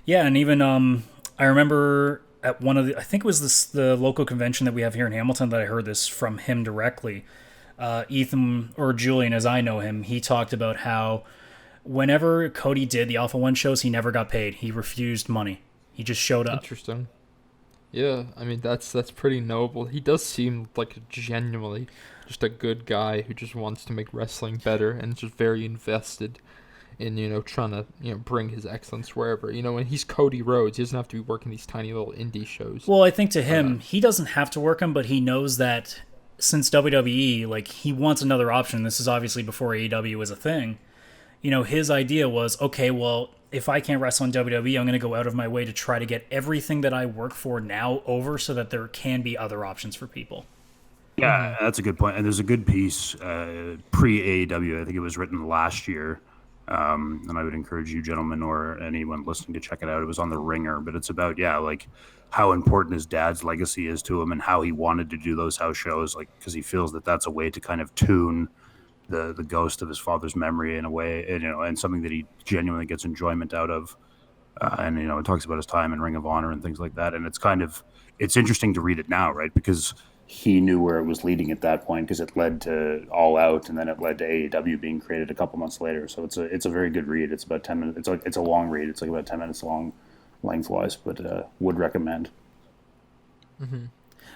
A: Yeah, and even I remember at one of I think it was the local convention that we have here in Hamilton that I heard this from him directly. Ethan, or Julian as I know him, he talked about how whenever Cody did the Alpha One shows, he never got paid. He refused money. He just showed up.
B: Interesting. Yeah, I mean, that's pretty noble. He does seem like genuinely just a good guy who just wants to make wrestling better and is just very invested in, trying to, bring his excellence wherever. When he's Cody Rhodes, he doesn't have to be working these tiny little indie shows.
A: Well, I think to him, he doesn't have to work them, but he knows that since WWE, like, he wants another option. This is obviously before AEW was a thing. His idea was, okay, well, if I can't wrestle in WWE, I'm going to go out of my way to try to get everything that I work for now over so that there can be other options for people.
C: Yeah, that's a good point. And there's a good piece pre-AEW. I think it was written last year. And I would encourage you gentlemen or anyone listening to check it out. It was on The Ringer, but it's about, like how important his dad's legacy is to him and how he wanted to do those house shows, like, because he feels that that's a way to kind of tune the ghost of his father's memory in a way, and something that he genuinely gets enjoyment out of. And, it talks about his time in Ring of Honor and things like that. And it's interesting to read it now, right? Because
D: he knew where it was leading at that point, because it led to All Out, and then it led to AEW being created a couple months later. So it's a very good read. It's about 10 minutes. It's a long read. It's like about 10 minutes long lengthwise, but would recommend.
A: Mm-hmm.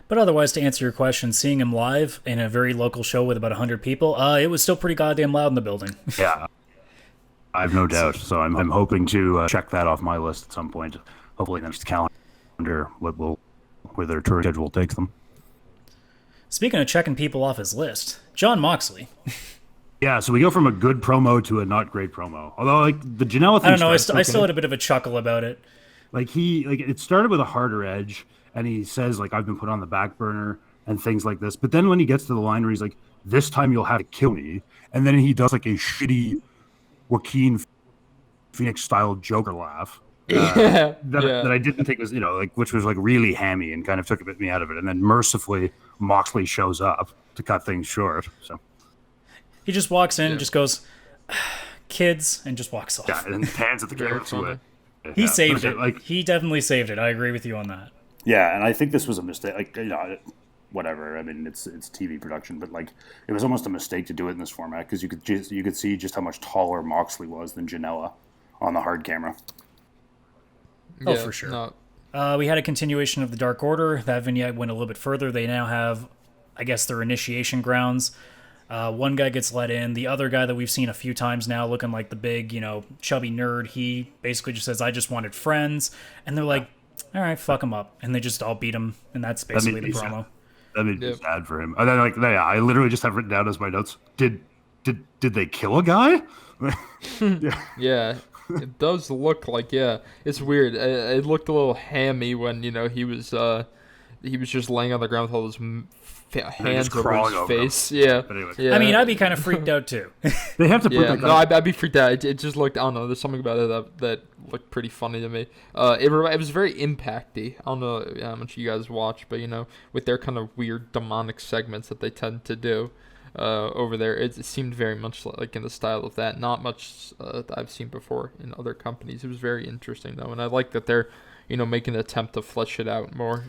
A: But otherwise, to answer your question, seeing him live in a very local show with about 100 people, it was still pretty goddamn loud in the building.
C: Yeah, I have no doubt. So I'm hoping to check that off my list at some point. Hopefully next calendar, where their tour schedule takes them.
A: Speaking of checking people off his list, Jon Moxley.
C: Yeah, so we go from a good promo to a not great promo. Although, like, the Janela thing,
A: I don't know. I still had a bit of a chuckle about it.
C: Like, it started with a harder edge, and he says, like, I've been put on the back burner and things like this. But then when he gets to the line where he's like, this time you'll have to kill me, and then he does like a shitty Joaquin Phoenix style Joker laugh. That I didn't think was, which was like really hammy and kind of took a bit me out of it. And then mercifully Moxley shows up to cut things short. So
A: he just walks in and just goes, kids, and just walks off.
C: Yeah, and pans at the camera.
A: He saved it. Like, he definitely saved it. I agree with you on that.
D: Yeah, and I think this was a mistake. Like, whatever. I mean, it's TV production, but like, it was almost a mistake to do it in this format, because you could see just how much taller Moxley was than Janela on the hard camera.
A: Oh, for sure. No. We had a continuation of the Dark Order. That vignette went a little bit further. They now have, I guess, their initiation grounds. One guy gets let in. The other guy that we've seen a few times now, looking like the big, chubby nerd, he basically just says, I just wanted friends. And they're like, all right, fuck him up. And they just all beat him. And that's basically the promo.
C: That made me sad for him. And then, I literally just have written down as my notes, did they kill a guy?
B: Yeah. It does look like, it's weird. It looked a little hammy when, he was he was just laying on the ground with all those hands over
C: crawling
B: his
C: over him.
B: face. Yeah.
C: But anyway.
B: Yeah.
A: I mean, I'd be kind of freaked out too.
C: They have to put
B: Yeah,
C: that
B: no,
C: guy.
B: I'd be freaked out. It just looked, I don't know, there's something about it that looked pretty funny to me. It was very impacty. I don't know how much you guys watch, but, with their kind of weird demonic segments that they tend to do over there, it seemed very much like in the style of that. Not much that I've seen before in other companies. It was very interesting, though, and I like that they're making an attempt to flesh it out more.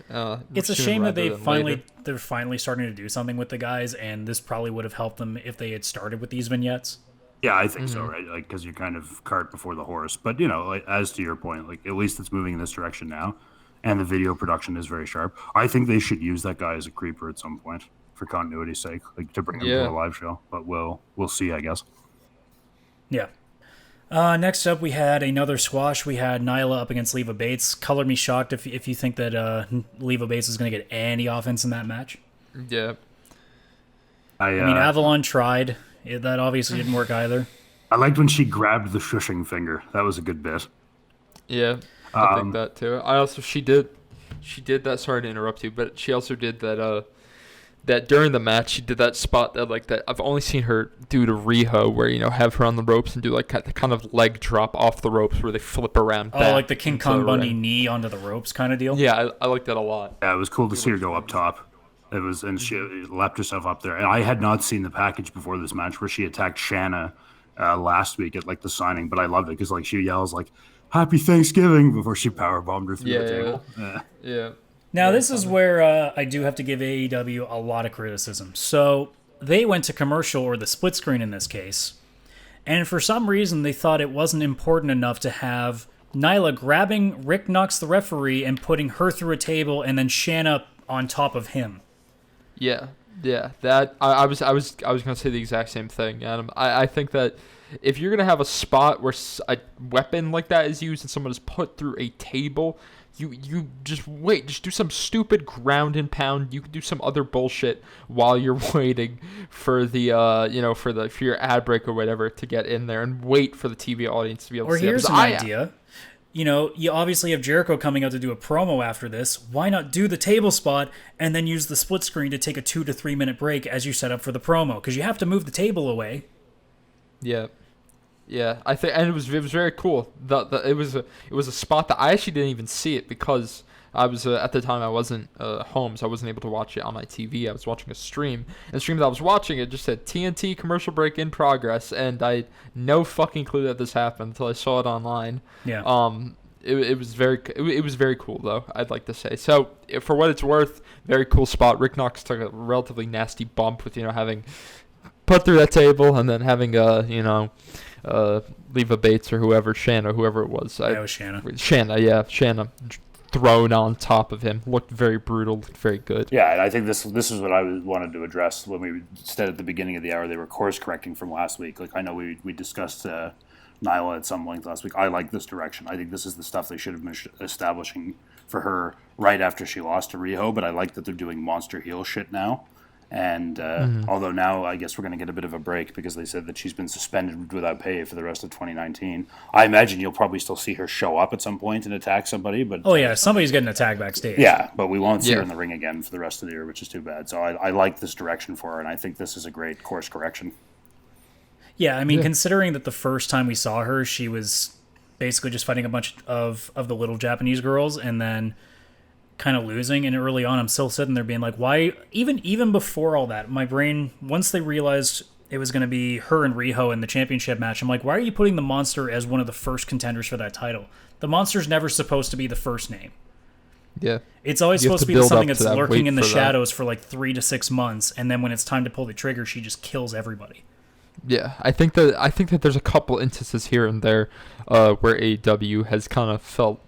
A: It's a
B: sooner
A: shame that
B: rather
A: they're finally starting to do something with the guys, and this probably would have helped them if they had started with these vignettes.
C: Yeah, I think so, right? Like, because you're kind of cart before the horse. But like, as to your point, like at least it's moving in this direction now, and the video production is very sharp. I think they should use that guy as a creeper at some point for continuity's sake, like to bring him to a live show. But we'll see, I guess.
A: Yeah. Next up, we had another squash. We had Nyla up against Leva Bates. Color me shocked if you think that Leva Bates is going to get any offense in that match.
B: Yeah.
C: I
A: mean, Avalon tried. That obviously didn't work either.
C: I liked when she grabbed the shushing finger. That was a good bit.
B: Yeah, I think that too. I also she did that. Sorry to interrupt you, but she also did that. That during the match, she did that spot that I've only seen her do to Riho, where have her on the ropes and do like the kind of leg drop off the ropes where they flip around.
A: Oh, like the King Kong Bundy knee onto the ropes kind of deal.
B: Yeah, I like that a lot.
C: Yeah, it was cool to see her go up top. It was, and she leapt herself up there. And I had not seen the package before this match where she attacked Shanna last week at like the signing, but I loved it because like she yells like "Happy Thanksgiving" before she powerbombed her through the table.
B: Yeah.
A: Now, this is where I do have to give AEW a lot of criticism. So, they went to commercial, or the split screen in this case, and for some reason they thought it wasn't important enough to have Nyla grabbing Rick Knox, the referee, and putting her through a table, and then Shanna on top of him.
B: Yeah. That I was gonna say the exact same thing, Adam. I think that if you're gonna have a spot where a weapon like that is used and someone is put through a table, you just wait. Just do some stupid ground and pound. You can do some other bullshit while you're waiting for the for your ad break or whatever to get in there, and wait for the TV audience to be able to see it.
A: Or here's an idea. You obviously have Jericho coming out to do a promo after this. Why not do the table spot and then use the split screen to take a 2 to 3 minute break as you set up for the promo? Because you have to move the table away.
B: Yeah, I think, and it was very cool. It was a spot that I actually didn't even see it because I was at the time I wasn't home, so I wasn't able to watch it on my TV. I was watching a stream, and the stream that I was watching it just said TNT commercial break in progress, and I had no fucking clue that this happened until I saw it online.
A: Yeah.
B: It was very cool though, I'd like to say. So for what it's worth, very cool spot. Rick Knox took a relatively nasty bump with having put through that table and then having Leva Bates or whoever it was.
A: It was Shanna.
B: Shanna thrown on top of him. Looked very brutal, looked very good.
D: Yeah, and I think this is what I wanted to address when we said at the beginning of the hour they were course correcting from last week. Like I know we discussed Nyla at some length last week. I like this direction. I think this is the stuff they should have been establishing for her right after she lost to Riho, but I like that they're doing monster heel shit now. And although now I guess we're going to get a bit of a break because they said that she's been suspended without pay for the rest of 2019. I imagine you'll probably still see her show up at some point and attack somebody. But
A: somebody's getting attacked backstage.
D: Yeah, but we won't see her in the ring again for the rest of the year, which is too bad. So I like this direction for her, and I think this is a great course correction.
A: Yeah, I mean, considering that the first time we saw her, she was basically just fighting a bunch of the little Japanese girls, and then kind of losing, and early on I'm still sitting there being like, why even before all that, my brain, once they realized it was going to be her and Riho in the championship match, I'm like, why are you putting the Monster as one of the first contenders for that title? The Monster's never supposed to be the first name.
B: Yeah,
A: it's always supposed to be something that's lurking in the shadows for like 3 to 6 months, and then when it's time to pull the trigger, she just kills everybody.
B: Yeah, I think that there's a couple instances here and there where AEW has kind of felt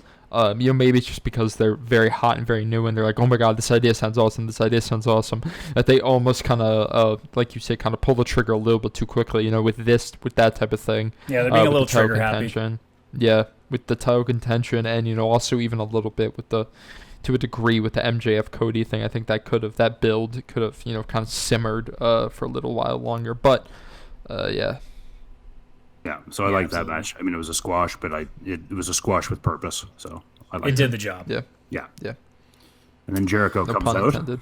B: maybe it's just because they're very hot and very new, and they're like, oh my god, this idea sounds awesome, that they almost kind of, like you say, kind of pull the trigger a little bit too quickly, with that type of thing.
A: Yeah, they're being a little trigger happy.
B: Yeah, with the title contention, and, also even a little bit with to a degree with the MJF Cody thing. I think that build could have, kind of simmered for a little while longer, but, yeah.
C: Yeah, so I like that match. I mean, it was a squash, but it was a squash with purpose. So I like
A: it. Did the job.
B: Yeah.
C: Yeah.
B: Yeah.
C: And then Jericho
B: No
C: comes
B: pun
C: out.
B: intended.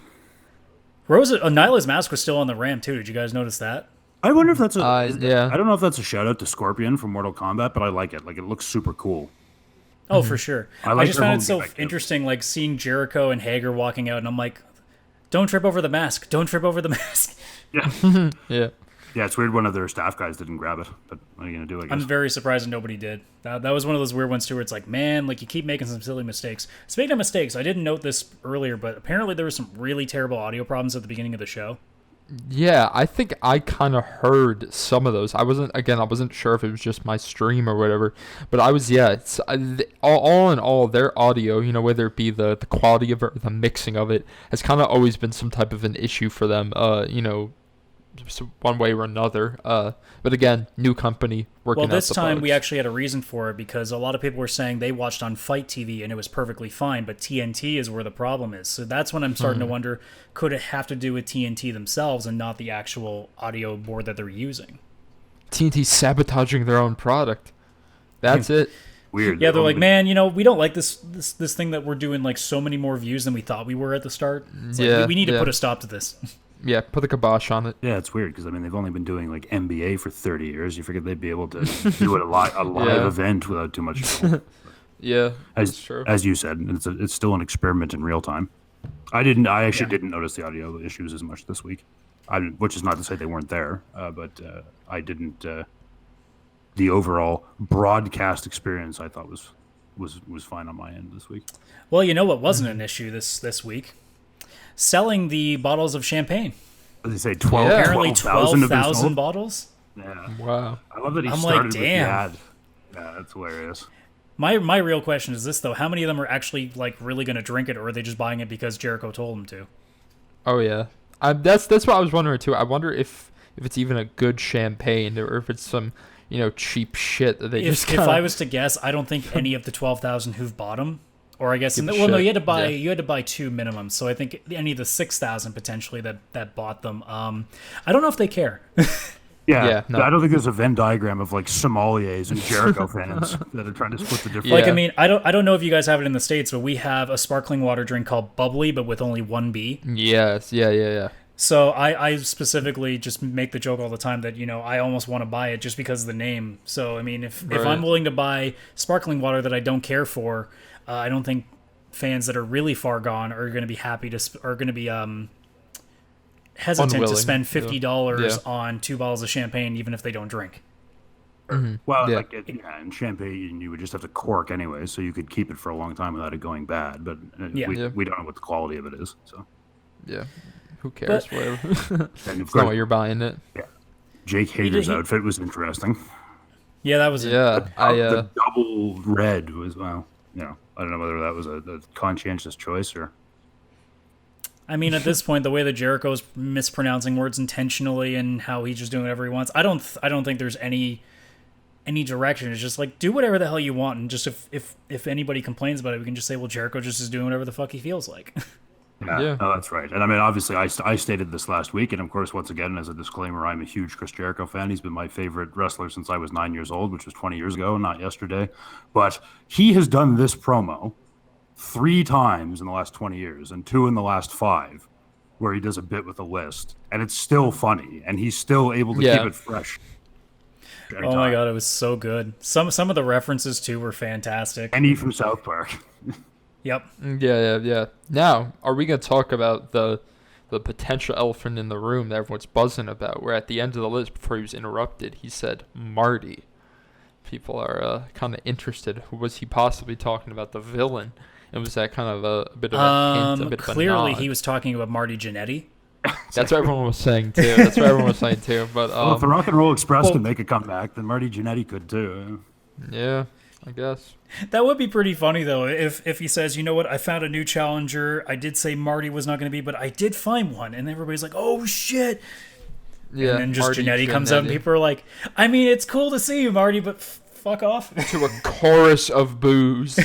A: Nyla's mask was still on the ramp too. Did you guys notice that?
C: I wonder if that's
B: Yeah.
C: I don't know if that's a shout out to Scorpion from Mortal Kombat, but I like it. Like, it looks super cool.
A: Oh, for sure.
C: I like
A: just
C: their
A: found
C: whole
A: it so
C: gimmick, too.
A: interesting, like seeing Jericho and Hager walking out, and I'm like, don't trip over the mask. Don't trip over the mask.
C: Yeah.
B: Yeah.
C: Yeah, it's weird one of their staff guys didn't grab it, but what are you going to do, I
A: I'm
C: guess?
A: very surprised that nobody did. That was one of those weird ones too, where it's like, man, like you keep making some silly mistakes. Speaking of mistakes, I didn't note this earlier, but apparently there were some really terrible audio problems at the beginning of the show.
B: Yeah, I think I kind of heard some of those. I wasn't sure if it was just my stream or whatever, but I was, all in all, their audio, whether it be the quality of it or the mixing of it, has kind of always been some type of an issue for them, one way or another. But again, new company working.
A: Well,
B: out
A: this
B: the
A: time
B: bugs.
A: we actually had a reason for it because a lot of people were saying they watched on Fight TV and it was perfectly fine, but TNT is where the problem is. So that's when I'm starting to wonder, could it have to do with TNT themselves and not the actual audio board that they're using?
B: TNT sabotaging their own product. That's it.
C: Weird.
A: Yeah, they're like, man, we don't like this thing that we're doing like so many more views than we thought we were at the start. It's like, we need to put a stop to this.
B: Yeah, put the kibosh on it.
C: Yeah, it's weird because they've only been doing like NBA for 30 years. You figured they'd be able to do a live
B: Yeah.
C: event without too much trouble.
B: Yeah, that's true.
C: As you said, it's still an experiment in real time. I actually didn't notice the audio issues as much this week. Which is not to say they weren't there, but I didn't. The overall broadcast experience I thought was fine on my end this week.
A: Well, you know what wasn't an issue this week? Selling the bottles of champagne.
C: As they say, 12,
B: Yeah.
A: Apparently
C: 12,000 have been
A: 12,000
C: sold.
A: bottles.
C: Yeah,
B: Wow.
C: I love that he
A: I'm like,
C: started with the
A: damn.
C: ad. Yeah, that's hilarious.
A: My real question is this though: how many of them are actually like really going to drink it, or are they just buying it because Jericho told them to?
B: Oh yeah. That's what I was wondering too. I wonder if it's even a good champagne or if it's some cheap shit that they just.
A: If I was to guess, I don't think any of the 12,000 who've bought them, or I guess
B: Give a
A: no,
B: shit.
A: you had to buy two minimum. So I think any of the 6,000 potentially that bought them. I don't know if they care.
B: Yeah, no.
C: I don't think there's a Venn diagram of like sommeliers and Jericho fans that are trying to split the difference.
B: Yeah.
A: Like, I mean, I don't know if you guys have it in the States, but we have a sparkling water drink called Bubbly, but with only one B.
B: Yes. Yeah.
A: So I specifically just make the joke all the time that, I almost want to buy it just because of the name. So, I mean, if
B: Right.
A: I'm willing to buy sparkling water that I don't care for, I don't think fans that are really far gone are going to be hesitant
B: Unwilling,
A: to spend $50
B: yeah.
A: on 2 bottles of champagne, even if they don't drink.
C: Well,
B: Yeah.
C: in champagne, you would just have to cork anyway, so you could keep it for a long time without it going bad. But
A: Yeah.
C: we
B: Yeah.
C: don't know what the quality of it is. So,
B: Yeah. Who cares? Whatever.
C: and of
B: It's not
C: course,
B: why you're buying it.
C: Jake Hager's
A: he-
C: outfit was interesting.
A: Yeah, that was it.
B: Yeah.
C: The double red was I don't know whether that was a conscientious choice or.
A: I mean, at this point, the way that Jericho's mispronouncing words intentionally and how he's just doing whatever he wants, I don't think there's any direction. It's just like, do whatever the hell you want, and just if anybody complains about it, we can just say, well, Jericho just is doing whatever the fuck he feels like.
B: Yeah.
C: No, that's right. And I mean, obviously, I stated this last week, and of course, once again, as a disclaimer, I'm a huge Chris Jericho fan. He's been my favorite wrestler since I was 9 years old, which was 20 years ago, not yesterday. But he has done this promo 3 times in the last 20 years, and 2 in the last 5, where he does a bit with a list, and it's still funny, and he's still able to keep it fresh.
A: Oh my god, it was so good. Some of the references too were fantastic.
C: Any from South Park.
A: Yep.
B: Yeah. Now, are we gonna talk about the potential elephant in the room that everyone's buzzing about? Where at the end of the list, before he was interrupted, he said Marty. People are kind of interested. Was he possibly talking about the villain? And was that kind of a bit of a hint, a bit of a
A: Clearly,
B: nod?
A: he was talking about Marty Jannetty.
B: That's what everyone was saying too. But
C: Well, if the Rock and Roll Express can make a comeback, then Marty Jannetty could too.
B: yeah, I guess.
A: That would be pretty funny though, if he says, you know what, I found a new challenger. I did say Marty was not going to be, but I did find one, and everybody's like, oh shit.
B: Yeah.
A: And then just
B: Marty
A: Jannetty comes out, and
B: Jannetty.
A: people are like, I mean, it's cool to see you, Marty, but fuck off.
B: To a chorus of boos.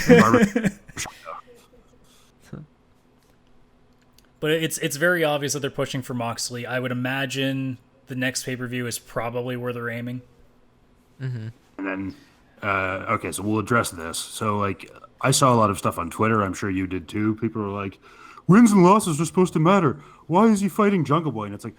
A: But it's very obvious that they're pushing for Moxley. I would imagine the next pay-per-view is probably where they're aiming.
C: And then, okay, so we'll address this. So, like, I saw a lot of stuff on Twitter. I'm sure you did too. People were like, wins and losses are supposed to matter. Why is he fighting Jungle Boy? And it's like,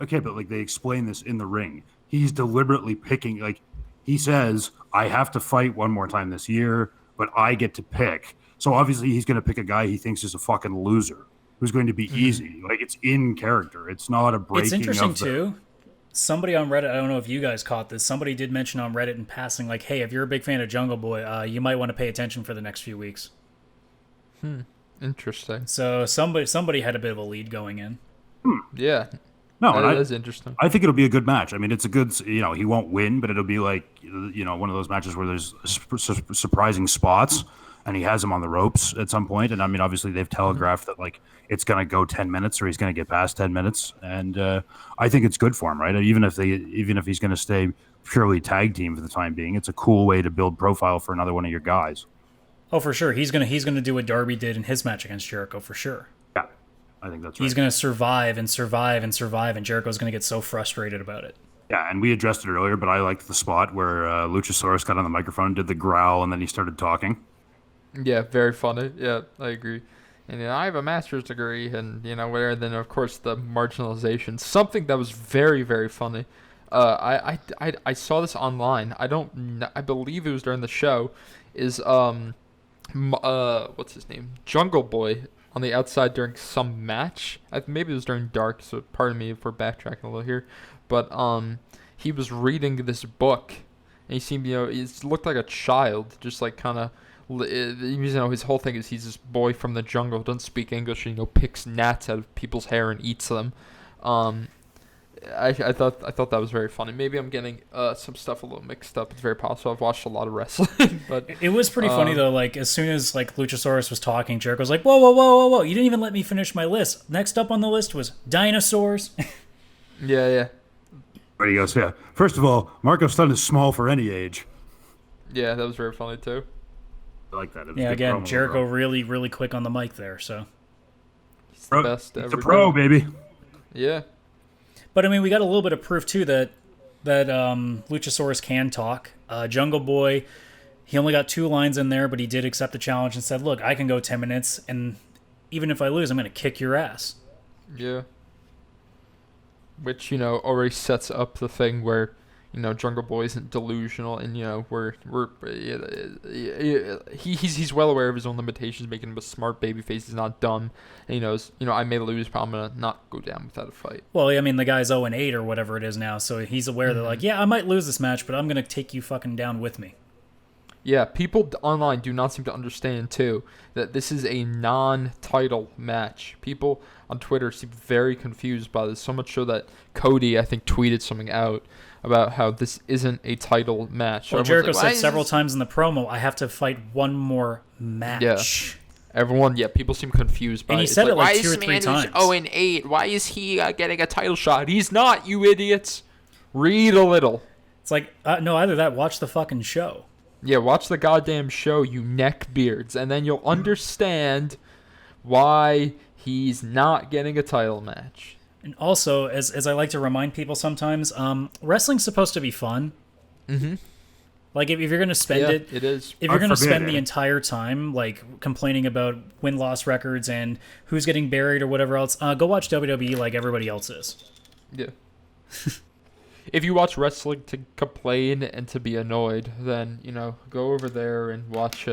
C: okay, but like they explain this in the ring. He's deliberately picking, like he says, I have to fight one more time this year, but I get to pick. So obviously he's going to pick a guy he thinks is a fucking loser who's going to be easy. Like it's in character. It's not a breaking.
A: It's interesting too. Somebody on Reddit, I don't know if you guys caught this. Somebody did mention on Reddit in passing, like, "Hey, if you're a big fan of Jungle Boy, you might want to pay attention for the next few weeks."
B: Interesting.
A: So somebody had a bit of a lead going in.
B: Yeah.
C: No,
B: that is interesting.
C: I think it'll be a good match. I mean, it's a good, he won't win, but it'll be like, one of those matches where there's surprising spots, and he has him on the ropes at some point. And I mean, obviously they've telegraphed that like it's going to go 10 minutes or he's going to get past 10 minutes. And I think it's good for him, right? Even if he's going to stay purely tag team for the time being, it's a cool way to build profile for another one of your guys.
A: Oh, for sure. He's gonna do what Darby did in his match against Jericho, for sure.
C: Yeah, I think that's right.
A: He's gonna survive and survive and survive, and Jericho's gonna get so frustrated about it.
C: Yeah, and we addressed it earlier, but I liked the spot where Luchasaurus got on the microphone, did the growl, and then he started talking.
B: Yeah, very funny. Yeah, I agree. And I have a master's degree, and where then of course the marginalization, something that was very, very funny. I saw this online. I believe it was during the show. Is what's his name? Jungle Boy on the outside during some match. Maybe it was during Dark. So pardon me if we're backtracking a little here, but he was reading this book, and he seemed he looked like a child, just like kind of. His whole thing is he's this boy from the jungle, doesn't speak English, and picks gnats out of people's hair and eats them. I thought that was very funny. Maybe I'm getting some stuff a little mixed up. It's very possible. I've watched a lot of wrestling, but
A: it was pretty funny though. Like as soon as like Luchasaurus was talking, Jericho was like, "Whoa, whoa, whoa, whoa, whoa! You didn't even let me finish my list. Next up on the list was dinosaurs."
B: Yeah.
C: Where he goes, yeah. First of all, Marco Stunt is small for any age.
B: Yeah, that was very funny too.
C: I like that.
A: Yeah, again, Jericho really, really quick on the mic there. So
B: he's the best ever.
C: He's a pro, baby.
B: Yeah.
A: But I mean, we got a little bit of proof too that Luchasaurus can talk. Jungle Boy, he only got 2 lines in there, but he did accept the challenge and said, "Look, I can go 10 minutes, and even if I lose, I'm going to kick your ass."
B: Yeah. Which already sets up the thing where Jungle Boy isn't delusional, and he's well aware of his own limitations, making him a smart babyface. He's not dumb, and he knows I may lose, but I'm gonna not go down without a fight.
A: Well, I mean, the guy's 0-8 or whatever it is now, so he's aware that like, yeah, I might lose this match, but I'm gonna take you fucking down with me.
B: Yeah, people online do not seem to understand too that this is a non-title match. People on Twitter seem very confused by this, so much so that Cody, I think, tweeted something out about how this isn't a title match.
A: Well, Jericho said several times in the promo, "I have to fight one more match."
B: Yeah. People seem confused by it.
A: And he said it like 2 or 3
B: times.
A: times.
B: 0-8. Why is he getting a title shot? He's not, you idiots. Read a little.
A: It's like, no, either that, watch the fucking show.
B: Yeah, watch the goddamn show, you neckbeards, and then you'll understand why he's not getting a title match.
A: And also, as I like to remind people sometimes, wrestling's supposed to be fun.
B: Mm-hmm.
A: Like, if you're going to spend
B: it is.
A: If you're going to spend the entire time, like, complaining about win-loss records and who's getting buried or whatever else, go watch WWE like everybody else is.
B: Yeah. If you watch wrestling to complain and to be annoyed, then, go over there and watch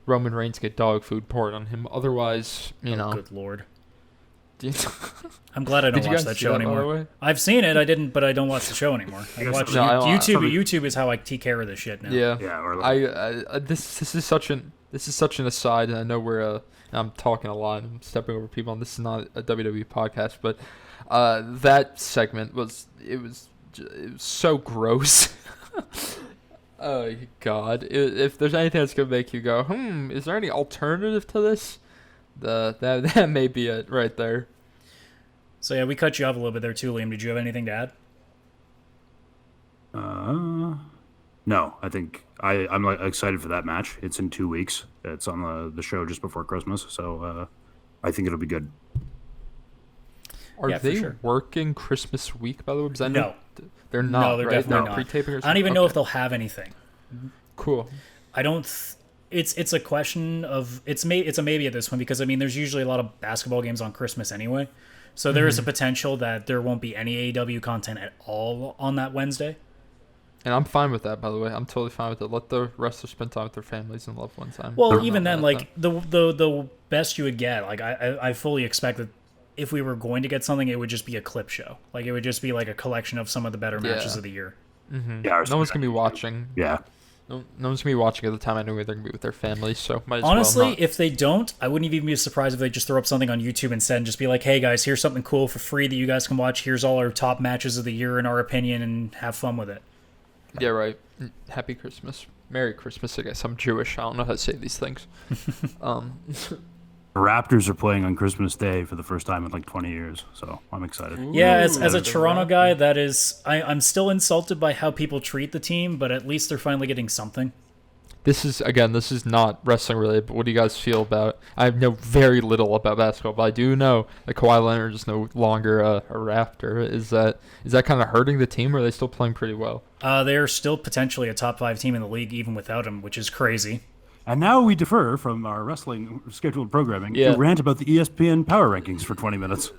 B: Roman Reigns get dog food poured on him. Otherwise,
A: Good Lord. I'm glad I don't watch that show anymore. I've seen it, but I don't watch the show anymore. I watch YouTube. YouTube is how I take care of this shit now.
B: Yeah. This is such an aside, and I know I'm talking a lot. I'm stepping over people, and this is not a WWE podcast, but that segment was so gross. Oh God! If there's anything that's gonna make you go, is there any alternative to this? That may be it right there.
A: So yeah, we cut you off a little bit there too, Liam. Did you have anything to add?
C: No, I think I'm excited for that match. It's in 2 weeks. It's on the show just before Christmas, so I think it'll be good.
B: Are they working Christmas week, by the way?
A: No.
B: They're not.
A: No, they're
B: right?
A: definitely not.
B: Pre-taping or
A: I don't even know if they'll have anything.
B: Cool.
A: I don't. it's a question of it's a maybe at this point because I mean there's usually a lot of basketball games on Christmas anyway, so there is a potential that there won't be any AEW content at all on that Wednesday.
B: And I'm fine with that, by the way. I'm totally fine with it. Let the wrestlers spend time with their families and loved ones.
A: Well, even then, like the best you would get, like I fully expect that if we were going to get something, it would just be a clip show. Like it would just be like a collection of some of the better matches of the year.
B: Mm-hmm.
C: Yeah,
B: no one's gonna be watching.
C: Yeah.
B: No one's gonna be watching at the time. I know they're gonna be with their families, so might as
A: honestly,
B: well not.
A: if they don't, I wouldn't even be surprised if they just throw up something on YouTube instead and just be like, "Hey guys, here's something cool for free that you guys can watch. Here's all our top matches of the year in our opinion, and have fun with it."
B: Yeah, right. Happy Christmas, Merry Christmas. I guess I'm Jewish. I don't know how to say these things.
C: The Raptors are playing on Christmas Day for the first time in like 20 years, so I'm excited.
A: Yeah, as a Toronto guy, that is, I'm still insulted by how people treat the team, but at least they're finally getting something.
B: This is not wrestling related, but what do you guys feel about? I know very little about basketball, but I do know that Kawhi Leonard is no longer a Raptor. Is that kind of hurting the team, or are they still playing pretty well?
A: They're still potentially a top 5 team in the league even without him, which is crazy.
C: And now we defer from our wrestling scheduled programming
B: Yeah.
C: to rant about the ESPN power rankings for 20 minutes.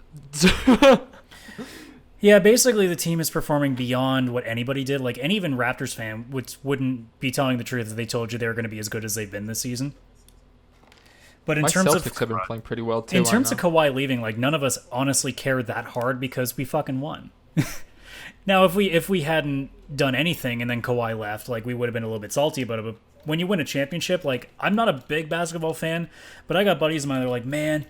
A: Yeah, basically the team is performing beyond what anybody did. Like, any even Raptors fan wouldn't be telling the truth if they told you they were going to be as good as they've been this season. But in
B: My
A: terms
B: Celtics
A: of
B: have been playing pretty well too.
A: in terms of Kawhi leaving, like none of us honestly cared that hard because we fucking won. Now, if we hadn't done anything and then Kawhi left, like we would have been a little bit salty about it. But when you win a championship, like I'm not a big basketball fan, but I got buddies of mine that are like, man,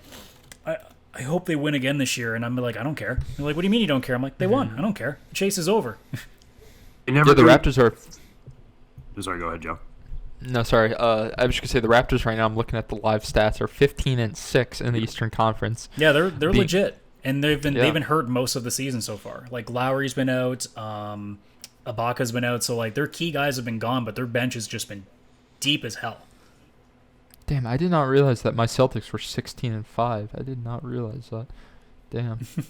A: I hope they win again this year. And I'm like, I don't care. They're like, what do you mean you don't care? I'm like, they won. I don't care. The chase is over.
C: They never
B: the Raptors are.
C: Sorry, go ahead, Joe.
B: No, sorry. I was just gonna say the Raptors right now. I'm looking at the live stats. Are 15-6 in the Eastern Conference.
A: Yeah, they're legit, and they've been
B: Yeah.
A: hurt most of the season so far. Like Lowry's been out, Ibaka's been out, so like their key guys have been gone, but their bench has just been deep as hell.
B: Damn, I did not realize that my Celtics were 16-5. I did not realize that. Damn.
C: We're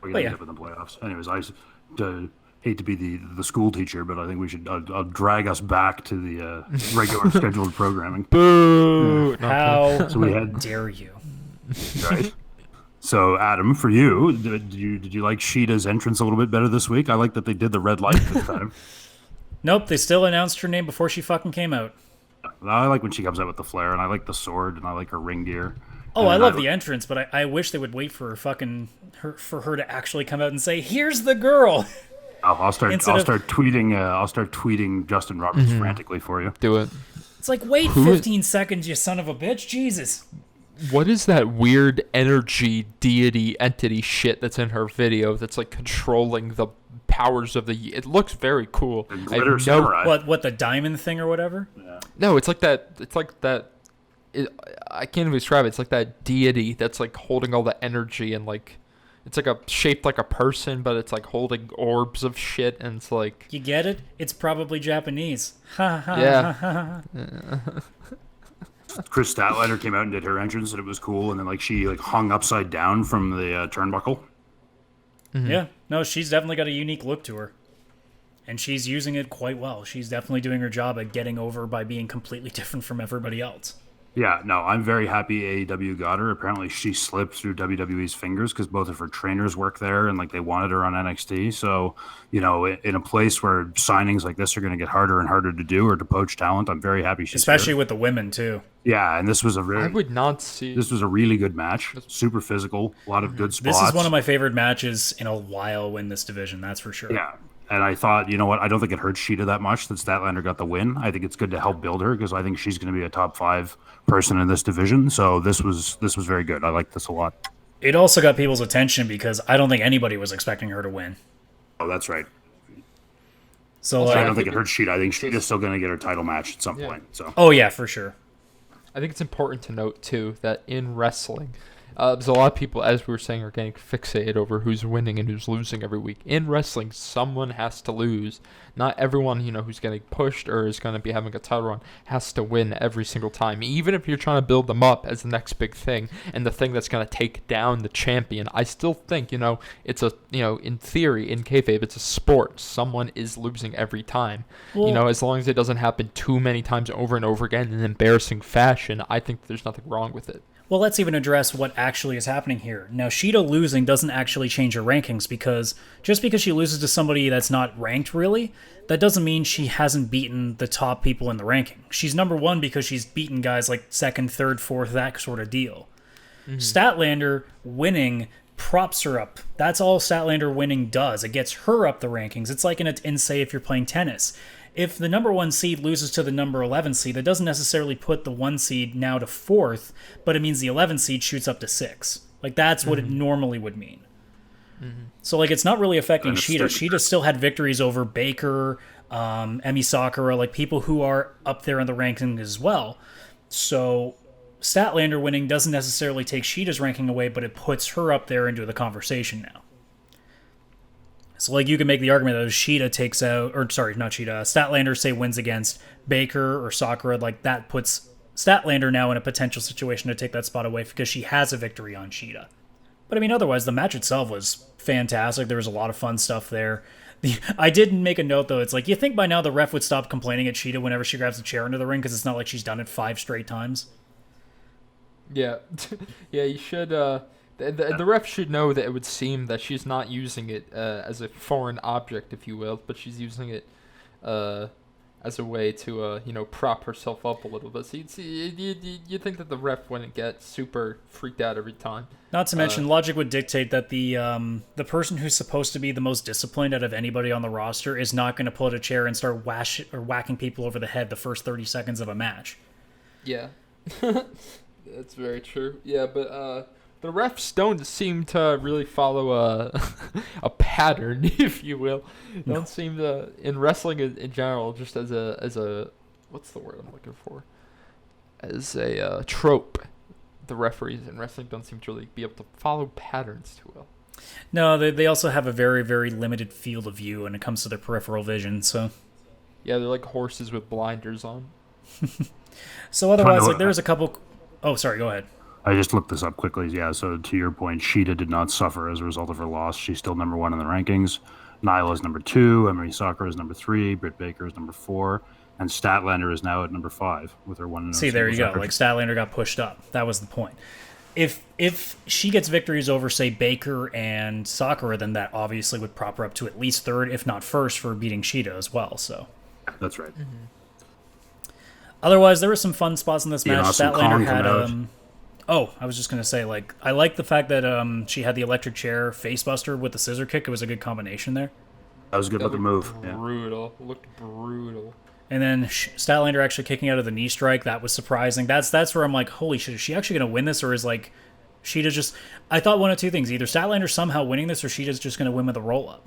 A: But
C: gonna
A: yeah.
C: end up in the playoffs. Anyways, I hate to be the school teacher, but I think we should I'll drag us back to the regular scheduled programming.
B: Boo!
A: How
C: So we had
A: dare you?
C: right. So Adam, for you, did you like Sheeta's entrance a little bit better this week? I like that they did the red light this time.
A: Nope, they still announced her name before she fucking came out.
C: I like when she comes out with the flare, and I like the sword, and I like her ring gear.
A: Oh,
C: And
A: I love the entrance, but I wish they would wait for for her to actually come out and say, "Here's the girl."
C: I'll start
A: Instead of-
C: tweeting Justin Roberts frantically for you.
B: Do it.
A: It's like, wait 15 seconds, you son of a bitch. Jesus.
B: What is that weird energy deity entity shit that's in her video that's like controlling the powers of the... It looks very cool.
C: The
B: I have
C: glitter samurai.
A: What the diamond thing or whatever?
B: No, it's like that. I can't even describe it. It's like that deity that's like holding all the energy and like... It's like shaped like a person, but it's like holding orbs of shit, and it's like...
A: You get it? It's probably Japanese. Ha ha
B: Yeah.
A: ha ha.
C: Chris Statlander came out and did her entrance, and it was cool. And then she hung upside down from the turnbuckle.
A: Yeah, no, she's definitely got a unique look to her. And she's using it quite well. She's definitely doing her job at getting over by being completely different from everybody else.
C: Yeah, no, I'm very happy AEW got her. Apparently, she slipped through WWE's fingers because both of her trainers work there, and they wanted her on NXT. So, in a place where signings like this are going to get harder and harder to do or to poach talent, I'm very happy she's
A: Especially
C: here.
A: with the women, too.
C: Yeah, and this was a
B: I would not see...
C: This was a really good match. Super physical, a lot of good spots.
A: This is one of my favorite matches in a while in this division, that's for sure.
C: Yeah. And I thought, you know what? I don't think it hurt Sheeta that much that Statlander got the win. I think it's good to help build her because I think she's going to be a top 5 person in this division. So this was very good. I like this a lot.
A: It also got people's attention because I don't think anybody was expecting her to win.
C: Oh, that's right.
A: So
C: I don't think it hurt Sheeta. I think Sheeta's still going to get her title match at some point. So
A: oh yeah, for sure.
B: I think it's important to note, too, that in wrestling, There's a lot of people, as we were saying, are getting fixated over who's winning and who's losing every week. In wrestling, someone has to lose. Not everyone, who's getting pushed or is going to be having a title run has to win every single time. Even if you're trying to build them up as the next big thing and the thing that's going to take down the champion, I still think, it's a, in theory, in kayfabe, it's a sport. Someone is losing every time.
A: Well,
B: As long as it doesn't happen too many times over and over again in embarrassing fashion, I think there's nothing wrong with it.
A: Well, let's even address what actually is happening here. Now, Shida losing doesn't actually change her rankings because just because she loses to somebody that's not ranked really, that doesn't mean she hasn't beaten the top people in the ranking. She's number one because she's beaten guys like second, third, fourth, that sort of deal. Mm-hmm. Statlander winning props her up. That's all Statlander winning does. It gets her up the rankings. It's like in say if you're playing tennis. If the number 1 seed loses to the number 11 seed, that doesn't necessarily put the 1 seed now to 4th, but it means the 11 seed shoots up to 6. Like, that's what it normally would mean. Mm-hmm. So, like, it's not really affecting Shida. Shida still had victories over Baker, Emi Sakura, like, people who are up there in the ranking as well. So, Statlander winning doesn't necessarily take Shida's ranking away, but it puts her up there into the conversation now. So, like, you can make the argument that if Shida takes out, or sorry, not Shida, Statlander, say, wins against Baker or Sakura, like, that puts Statlander now in a potential situation to take that spot away because she has a victory on Shida. But, I mean, otherwise, the match itself was fantastic. There was a lot of fun stuff there. I did make a note, though. It's like, you think by now the ref would stop complaining at Shida whenever she grabs a chair into the ring because it's not like she's done it 5 straight times.
B: Yeah. Yeah, you should... The ref should know that it would seem that she's not using it as a foreign object, if you will, but she's using it as a way to, prop herself up a little bit. So you'd think that the ref wouldn't get super freaked out every time.
A: Not to mention, logic would dictate that the person who's supposed to be the most disciplined out of anybody on the roster is not going to pull out a chair and start whacking people over the head the first 30 seconds of a match.
B: Yeah. That's very true. Yeah, but... the refs don't seem to really follow a pattern, if you will. Don't seem to, in wrestling in general, just as a what's the word I'm looking for? As a trope. The referees in wrestling don't seem to really be able to follow patterns too well.
A: No, they also have a very, very limited field of view when it comes to their peripheral vision, so...
B: Yeah, they're like horses with blinders on.
A: So otherwise, like, there's a couple... Oh, sorry, go ahead.
C: I just looked this up quickly. Yeah, so to your point, Shida did not suffer as a result of her loss. She's still number 1 in the rankings. Nyla is number 2. Emi Sakura is number 3. Britt Baker is number 4. And Statlander is now at number 5 with her 1.
A: See, there you go. Like, Statlander got pushed up. That was the point. If she gets victories over, say, Baker and Sakura, then that obviously would prop her up to at least 3rd, if not 1st, for beating Shida as well. So
C: that's right.
A: Mm-hmm. Otherwise, there were some fun spots in this match.
C: Awesome
A: Statlander had... Oh, I was just going to say, like, I like the fact that she had the electric chair facebuster with the scissor kick. It was a good combination there.
C: That was a good looking move.
B: Brutal. Yeah. Looked brutal.
A: And then Statlander actually kicking out of the knee strike. That was surprising. That's where I'm like, holy shit, is she actually going to win this? Or is, like, Sheeta's just... I thought one of two things. Either Statlander somehow winning this or Sheeta's just going to win with a roll-up.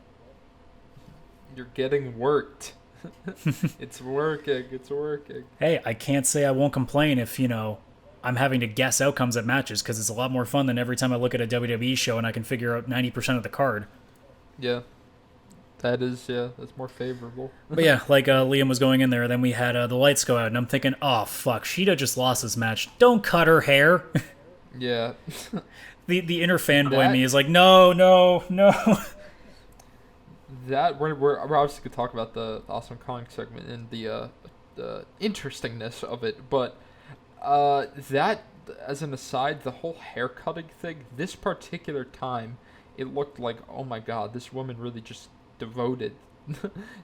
B: You're getting worked. It's working. It's working.
A: Hey, I can't say I won't complain if, I'm having to guess outcomes at matches because it's a lot more fun than every time I look at a WWE show and I can figure out 90% of the card.
B: Yeah. That's more favorable.
A: But yeah, like Liam was going in there, then we had the lights go out, and I'm thinking, oh, fuck, Shida just lost this match. Don't cut her hair.
B: Yeah.
A: the inner fanboy in me is like, no.
B: That we're obviously going to talk about the Awesome Calling segment and the interestingness of it, but that, as an aside, the whole haircutting thing, this particular time, it looked like, oh my god, this woman really just devoted.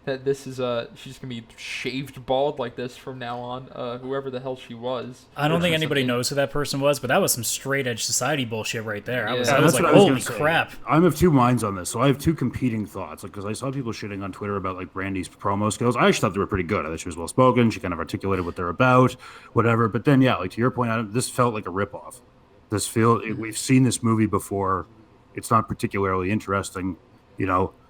B: That this is, she's going to be shaved bald like this from now on, whoever the hell she was.
A: I don't think anybody knows who that person was, but that was some straight-edge society bullshit right there.
B: Yeah.
A: I was like, holy crap.
C: I'm of 2 minds on this, so I have 2 competing thoughts. Because I saw people shitting on Twitter about, like, Brandy's promo skills. I actually thought they were pretty good. I thought she was well-spoken. She kind of articulated what they're about, whatever. But then, yeah, like, to your point, this felt like a ripoff. We've seen this movie before. It's not particularly interesting.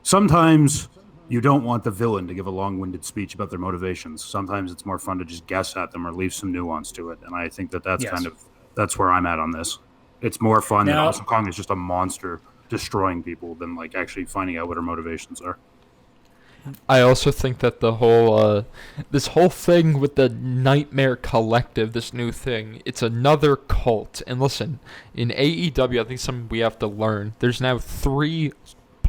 C: Sometimes... you don't want the villain to give a long-winded speech about their motivations. Sometimes it's more fun to just guess at them or leave some nuance to it. And I think that's that's where I'm at on this. It's more fun than
A: Now,
C: Awesome Kong is just a monster destroying people than like actually finding out what her motivations are.
B: I also think that the whole this whole thing with the Nightmare Collective, this new thing, it's another cult. And listen, in AEW, I think something we have to learn. There's now 3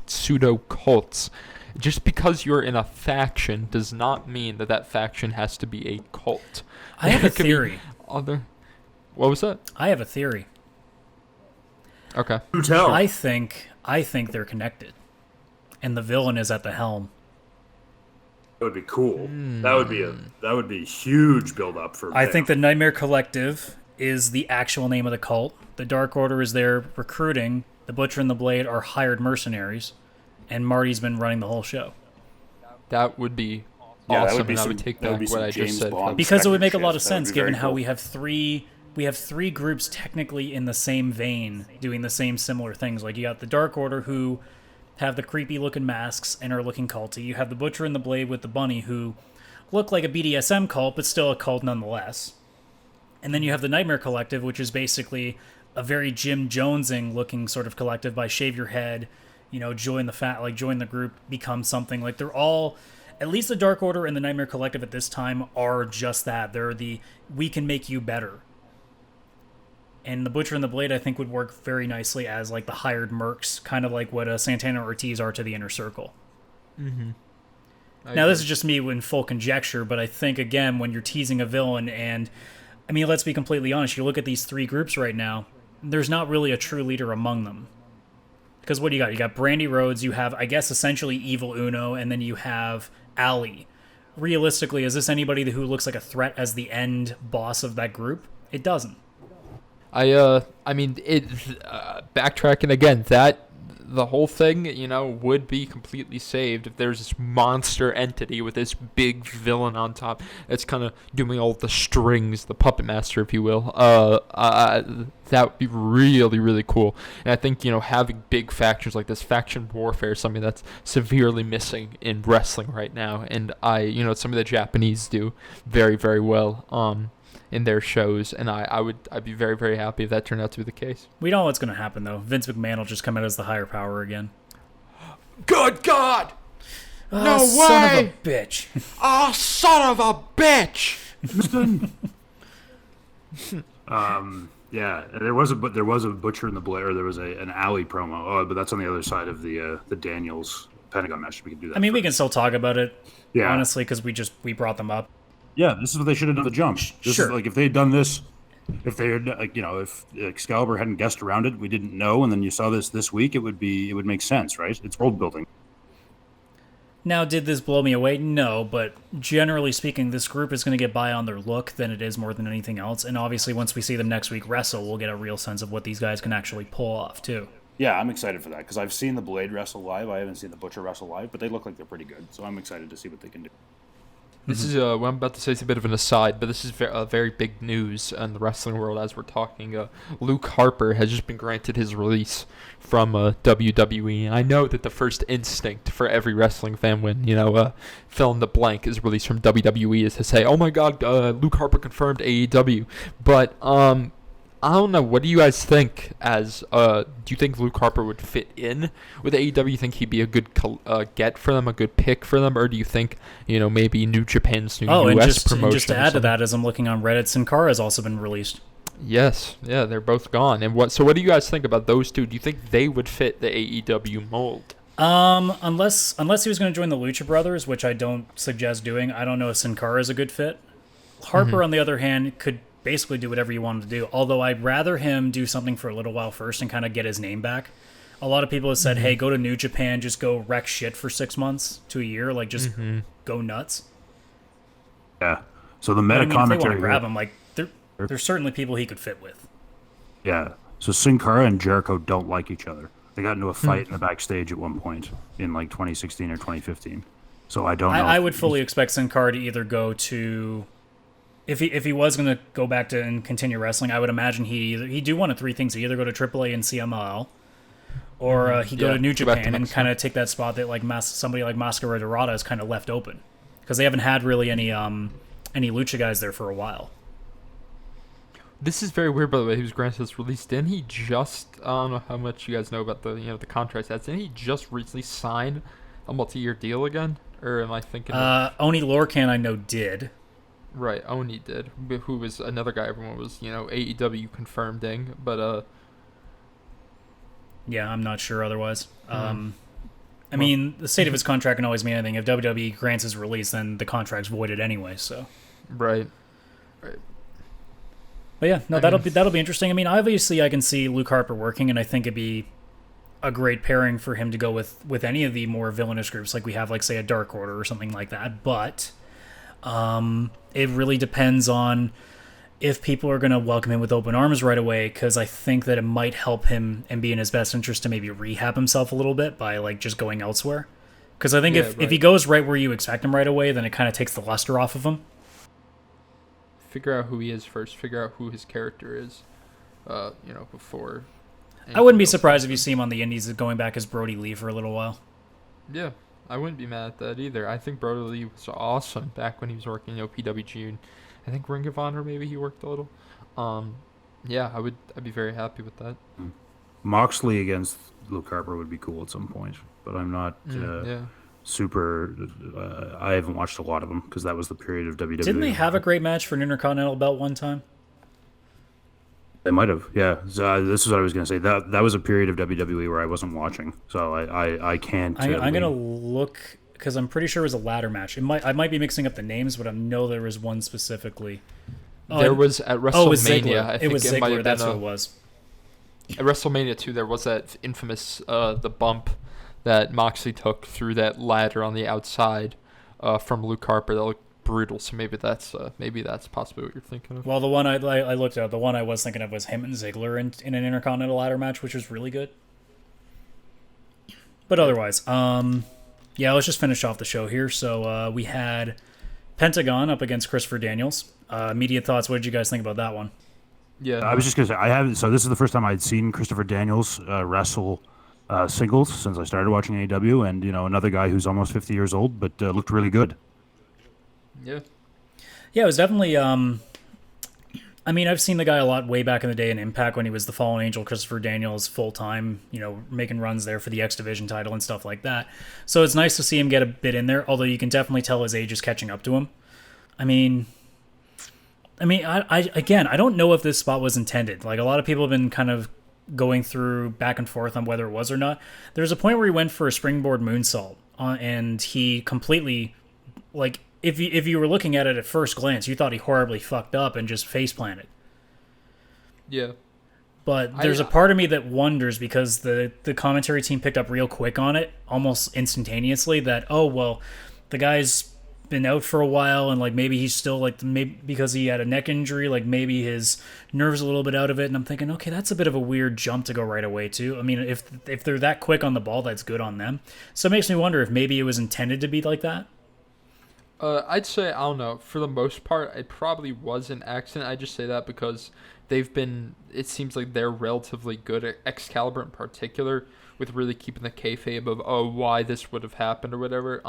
B: pseudo cults. Just because you're in a faction does not mean that that faction has to be a cult.
A: I have a theory.
B: What was that?
A: I have a theory.
B: Okay.
C: Do tell.
A: I think they're connected, and the villain is at the helm.
C: That would be cool. That would be a huge build up for.
A: I think the Nightmare Collective is the actual name of the cult. The Dark Order is there recruiting. The Butcher and the Blade are hired mercenaries, and Marty's been running the whole show.
B: That would be
D: Yeah, that
B: awesome,
D: would be
B: and I
D: some-
B: would take
D: that would
B: back
D: be
B: what
D: some
B: I
D: James
B: just said.
D: Bond.
A: Because it would make a
D: Shit,
A: lot of
D: that would
A: sense
D: be
A: given
D: very
A: how
D: cool.
A: we have three groups technically in the same vein doing the same similar things. Like you got the Dark Order who have the creepy looking masks and are looking culty. You have the Butcher and the Blade with the bunny who look like a BDSM cult but still a cult nonetheless. And then you have the Nightmare Collective, which is basically a very Jim Jonesing looking sort of collective by shave your head, join the group, become something. Like they're all, at least the Dark Order and the Nightmare Collective at this time are just that. They're the we can make you better. And the Butcher and the Blade, I think, would work very nicely as like the hired mercs, kind of like what Santana Ortiz are to the Inner Circle. Now, this is just me in full conjecture, but I think, again, when you're teasing a villain, and, I mean, let's be completely honest, you look at these 3 groups right now, there's not really a true leader among them. Because what do you got? You got Brandy Rhodes, you have, I guess, essentially Evil Uno, and then you have Ali. Realistically, is this anybody who looks like a threat as the end boss of that group? It doesn't.
B: I mean, backtracking again, the whole thing, would be completely saved if there's this monster entity with this big villain on top that's kind of doing all the strings, the puppet master, if you will. That would be really, really cool. And I think, having big factions like this, faction warfare, is something that's severely missing in wrestling right now. And it's something the Japanese do very, very well. In their shows, and I'd be very, very happy if that turned out to be the case.
A: We know what's going to happen, though. Vince McMahon will just come out as the higher power again.
B: Good God! No
A: Son
B: way!
A: of a bitch.
B: Oh, son of a bitch!
C: Yeah, there was a Butcher and the Blade, or there was an Alley promo. Oh, but that's on the other side of the Daniels Pentagon match. We can do that.
A: I mean, we can still talk about it,
C: Yeah.
A: honestly, because we brought them up.
C: Yeah, this is what they should have done. The jump. This
A: Sure.
C: is like if they had done this, if they had, if Excalibur hadn't guessed around it, we didn't know, and then you saw this week, it would make sense, right? It's world building.
A: Now, did this blow me away? No, but generally speaking, this group is going to get by on their look than it is more than anything else. And obviously, once we see them next week wrestle, we'll get a real sense of what these guys can actually pull off, too.
D: Yeah, I'm excited for that because I've seen the Blade wrestle live. I haven't seen the Butcher wrestle live, but they look like they're pretty good. So I'm excited to see what they can do.
B: This is what I'm about to say is a bit of an aside, but this is very big news in the wrestling world as we're talking. Luke Harper has just been granted his release from WWE, and I know that the first instinct for every wrestling fan when fill in the blank is released from WWE is to say, "Oh my God, Luke Harper confirmed AEW," but I don't know. What do you guys think? Do you think Luke Harper would fit in with AEW? You think he'd be a good get for them, a good pick for them, or do you think maybe New Japan's new US promotion?
A: And just to add to that, as I'm looking on Reddit, Sin Cara has also been released.
B: Yes, yeah, they're both gone. And so what do you guys think about those two? Do you think they would fit the AEW mold?
A: Unless he was going to join the Lucha Brothers, which I don't suggest doing. I don't know if Sin Cara is a good fit. Harper, on the other hand, could basically do whatever you want him to do. Although I'd rather him do something for a little while first and kind of get his name back. A lot of people have said, hey, go to New Japan, just go wreck shit for 6 months to a year, like just go nuts.
C: Yeah. So the meta
A: if they
C: commentary
A: want to grab him, like there's certainly people he could fit with.
C: Yeah. So Sin Cara and Jericho don't like each other. They got into a fight in the backstage at one point in like 2016 or 2015. So I don't know.
A: I would fully expect Sin Cara to either go to... If he was going to go back to and continue wrestling, I would imagine he'd do one of 3 things. He'd either go to AAA and CMLL, or he'd go to New Japan and kind of take that spot that like somebody like Mascara Dorada is kind of left open. Because they haven't had really any Lucha guys there for a while.
B: This is very weird, by the way. He was granted his release. Didn't he just? I don't know how much you guys know about the contract stats. Didn't he just recently sign a multi-year deal again? Or am I thinking?
A: Oni Lorcan I know did.
B: Right, Oni did. Who was another guy everyone was AEW confirming, but
A: Yeah, I'm not sure otherwise. I mean, the state of his contract can always mean anything. If WWE grants his release, then the contract's voided anyway. So.
B: Right.
A: But yeah, no, that'll be interesting. I mean, obviously, I can see Luke Harper working, and I think it'd be a great pairing for him to go with any of the more villainous groups, like we have, like say a Dark Order or something like that. But it really depends on if people are going to welcome him with open arms right away, because I think that it might help him and be in his best interest to maybe rehab himself a little bit by like just going elsewhere. Because I think if he goes right where you expect him right away, then it kind of takes the luster off of him.
B: Figure out who he is first. Figure out who his character is, before.
A: I wouldn't be surprised if you see him on the Indies going back as Brody Lee for a little while.
B: Yeah, I wouldn't be mad at that either. I think Brody Lee was awesome back when he was working, PWG, and I think Ring of Honor maybe he worked a little. Yeah, I'd be very happy with that.
C: Moxley against Luke Harper would be cool at some point, but I'm not super. I haven't watched a lot of them because that was the period of WWE.
A: Didn't they have a great match for an Intercontinental belt one time?
C: They might have, yeah. So, this is what I was going to say. That was a period of WWE where I wasn't watching, so I can't.
A: I'm going to look because I'm pretty sure it was a ladder match. I might be mixing up the names, but I know there was one specifically.
B: There was at WrestleMania.
A: It was Ziggler.
B: I think
A: it was
B: Ziggler.
A: Might have that's what it was.
B: At WrestleMania 2, there was that infamous the bump that Moxley took through that ladder on the outside from Luke Harper. That looked brutal. So maybe that's possibly what you're thinking of.
A: Well, the one I looked at, the one I was thinking of was him and Ziggler in an Intercontinental ladder match, which was really good. But otherwise, yeah, let's just finish off the show here. So we had Pentagon up against Christopher Daniels. Immediate thoughts. What did you guys think about that one?
B: Yeah,
C: I was just gonna say I haven't. So this is the first time I'd seen Christopher Daniels wrestle singles since I started watching AEW, and another guy who's almost 50 years old, but looked really good.
B: Yeah,
A: it was definitely. I mean, I've seen the guy a lot way back in the day in Impact when he was the Fallen Angel Christopher Daniels full time, making runs there for the X Division title and stuff like that. So it's nice to see him get a bit in there, although you can definitely tell his age is catching up to him. I mean, I don't know if this spot was intended. Like, a lot of people have been kind of going through back and forth on whether it was or not. There's a point where he went for a springboard moonsault, and he completely, like, if you were looking at it at first glance, you thought he horribly fucked up and just face planted.
B: Yeah.
A: But there's a part of me that wonders, because the commentary team picked up real quick on it, almost instantaneously, that, oh, well, the guy's been out for a while, and like maybe he's still like, maybe because he had a neck injury, like maybe his nerves a little bit out of it. And I'm thinking, okay, that's a bit of a weird jump to go right away to. I mean, if they're that quick on the ball, that's good on them. So it makes me wonder if maybe it was intended to be like that.
B: I'd say, I don't know, for the most part, it probably was an accident. I just say that because it seems like they're relatively good at Excalibur in particular, with really keeping the kayfabe of, why this would have happened or whatever.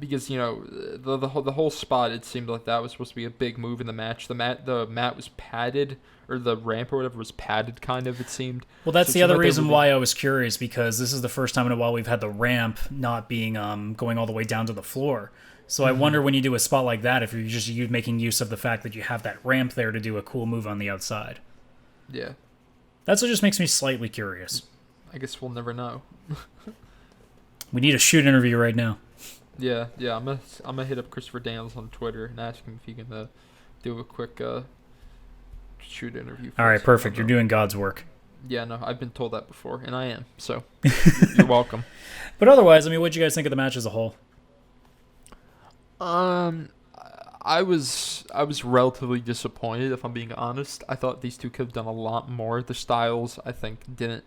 B: Because, the whole spot, it seemed like that was supposed to be a big move in the match. The mat was padded, or the ramp or whatever was padded, kind of, it seemed.
A: Well, that's the other reason why I was curious, because this is the first time in a while we've had the ramp not being going all the way down to the floor. So I wonder, when you do a spot like that, if you're just making use of the fact that you have that ramp there to do a cool move on the outside.
B: Yeah.
A: That's what just makes me slightly curious.
B: I guess we'll never know.
A: We need a shoot interview right now.
B: Yeah. I'm gonna hit up Christopher Daniels on Twitter and ask him if he can do a quick shoot interview.
A: All right, perfect. You're doing God's work.
B: Yeah, no, I've been told that before, and I am. So you're welcome.
A: But otherwise, I mean, what did you guys think of the match as a whole?
B: I was relatively disappointed, if I'm being honest. I thought these two could have done a lot more. The styles, I think, didn't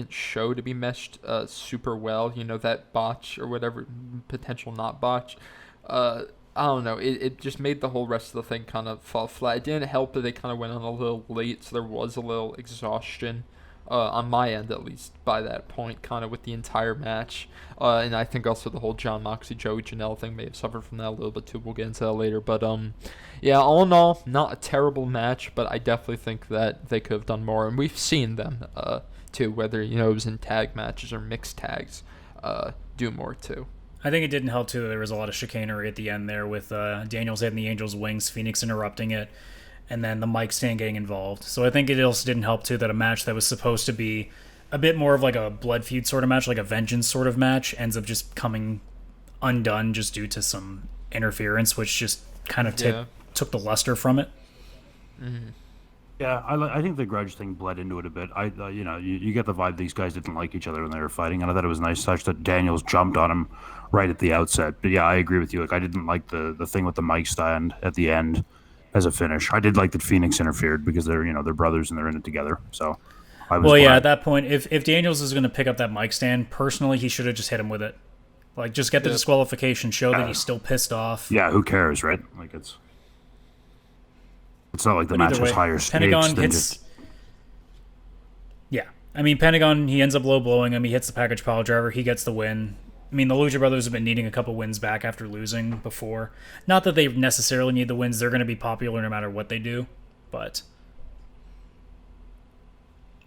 B: show to be meshed super well. That botch or whatever, potential not botch. I don't know. It just made the whole rest of the thing kind of fall flat. It didn't help that they kind of went on a little late, so there was a little exhaustion on my end at least, by that point, kind of with the entire match. And I think also the whole Jon Moxley, Joey Janela thing may have suffered from that a little bit too. We'll get into that later. But yeah, all in all, not a terrible match, but I definitely think that they could have done more. And we've seen them too, whether it was in tag matches or mixed tags, do more too.
A: I think it didn't help too that there was a lot of chicanery at the end there with Daniels hitting the Angel's wings, Phoenix interrupting it, and then the mic stand getting involved. So I think it also didn't help too that a match that was supposed to be a bit more of like a blood feud sort of match, like a vengeance sort of match, ends up just coming undone just due to some interference, which just kind of took the luster from it.
B: Mm-hmm.
C: Yeah, I think the grudge thing bled into it a bit. You get the vibe these guys didn't like each other when they were fighting, and I thought it was a nice touch that Daniels jumped on him right at the outset. But yeah, I agree with you. Like, I didn't like the thing with the mic stand at the end as a finish. I did like that Phoenix interfered because they're brothers and they're in it together. So I was glad.
A: At that point, if Daniels is going to pick up that mic stand, personally, he should have just hit him with it. Like, just get the disqualification, show that he's still pissed off.
C: Yeah, who cares, right? Like, it's not like the match was higher stakes.
A: Pentagon hits. Yeah, I mean, Pentagon, he ends up low blowing him. He hits the package pile driver. He gets the win. I mean, the Lucha Brothers have been needing a couple wins back after losing before. Not that they necessarily need the wins. They're going to be popular no matter what they do. But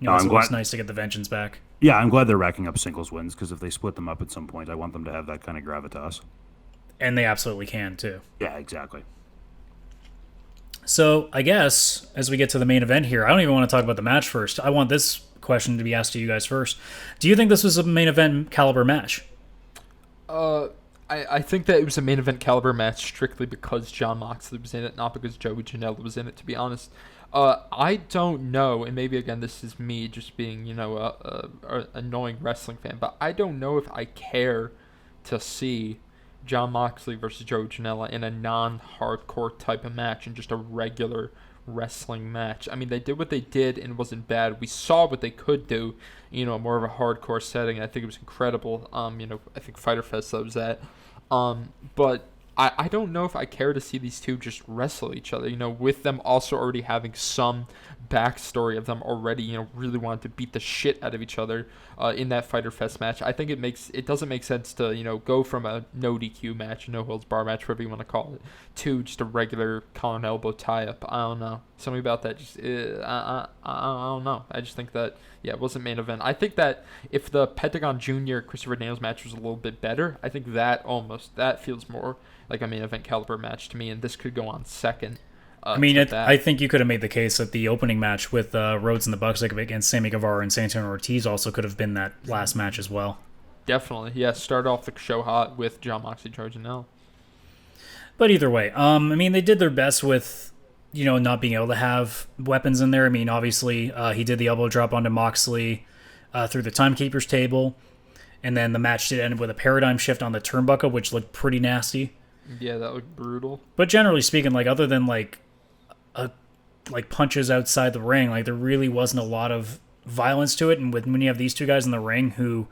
A: it's always nice to get the vengeance back.
C: Yeah, I'm glad they're racking up singles wins, because if they split them up at some point, I want them to have that kind of gravitas.
A: And they absolutely can, too.
C: Yeah, exactly.
A: So, I guess, as we get to the main event here, I don't even want to talk about the match first. I want this question to be asked to you guys first. Do you think this was a main event caliber match?
B: I think that it was a main event caliber match strictly because Jon Moxley was in it, not because Joey Janela was in it, to be honest. I don't know, and maybe, again, this is me just being, a annoying wrestling fan, but I don't know if I care to see Jon Moxley versus Joey Janela in a non-hardcore type of match and just a regular wrestling match. I mean, they did what they did and it wasn't bad. We saw what they could do, more of a hardcore setting. I think it was incredible. I think Fyter Fest loves that. But I don't know if I care to see these two just wrestle each other, with them also already having some backstory of them already, really wanting to beat the shit out of each other in that Fyter Fest match. I think it doesn't make sense to, go from a no DQ match, no holds bar match, whatever you want to call it, to just a regular collar and elbow tie-up. I don't know. Something about that just, I don't know. I just think that, it wasn't main event. I think that if the Pentagon Jr. Christopher Daniels match was a little bit better, I think that feels more like a main event caliber match to me, and this could go on second.
A: I think you could have made the case that the opening match with Rhodes and the Bucks against Sammy Guevara and Santana Ortiz also could have been that last match as well.
B: Definitely, yeah. Start off the show hot with Jon Moxley, Joey Janela.
A: But either way, they did their best with, not being able to have weapons in there. I mean, obviously, he did the elbow drop onto Moxley through the timekeeper's table, and then the match did end with a paradigm shift on the turnbuckle, which looked pretty nasty.
B: Yeah, that looked brutal.
A: But generally speaking, other than punches outside the ring, there really wasn't a lot of violence to it. And when you have these two guys in the ring who,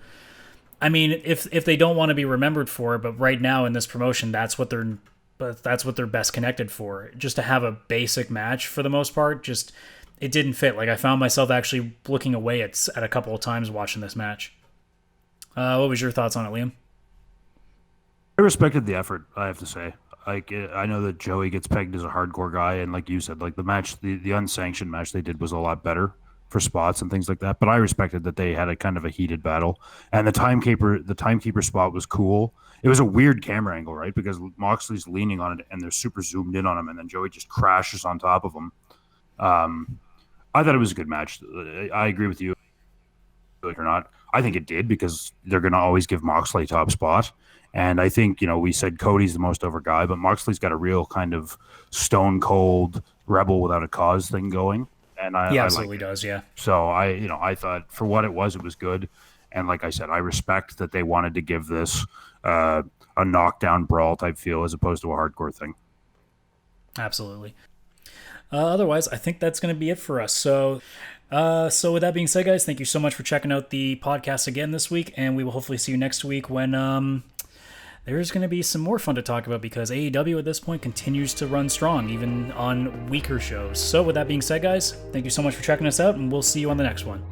A: if they don't want to be remembered for it, but right now in this promotion, that's what they're best connected for. Just to have a basic match for the most part, just it didn't fit. I found myself actually looking away at a couple of times watching this match. What was your thoughts on it, Liam?
C: I respected the effort, I have to say. I know that Joey gets pegged as a hardcore guy, and like you said, the match, the unsanctioned match they did was a lot better for spots and things like that. But I respected that they had a kind of a heated battle, and the timekeeper spot was cool. It was a weird camera angle, right? Because Moxley's leaning on it, and they're super zoomed in on him, and then Joey just crashes on top of him. I thought it was a good match. I agree with you, or not. I think it did, because they're going to always give Moxley top spot. And I think, we said Cody's the most over guy, but Moxley's got a real kind of stone cold rebel without a cause thing going. And
A: he absolutely does, yeah.
C: So I thought for what it was good. And like I said, I respect that they wanted to give this a knockdown brawl type feel as opposed to a hardcore thing.
A: Absolutely. Otherwise, I think that's going to be it for us. So with that being said, guys, thank you so much for checking out the podcast again this week, and we will hopefully see you next week when there's going to be some more fun to talk about, because AEW at this point continues to run strong, even on weaker shows. So with that being said, guys, thank you so much for checking us out, and we'll see you on the next one.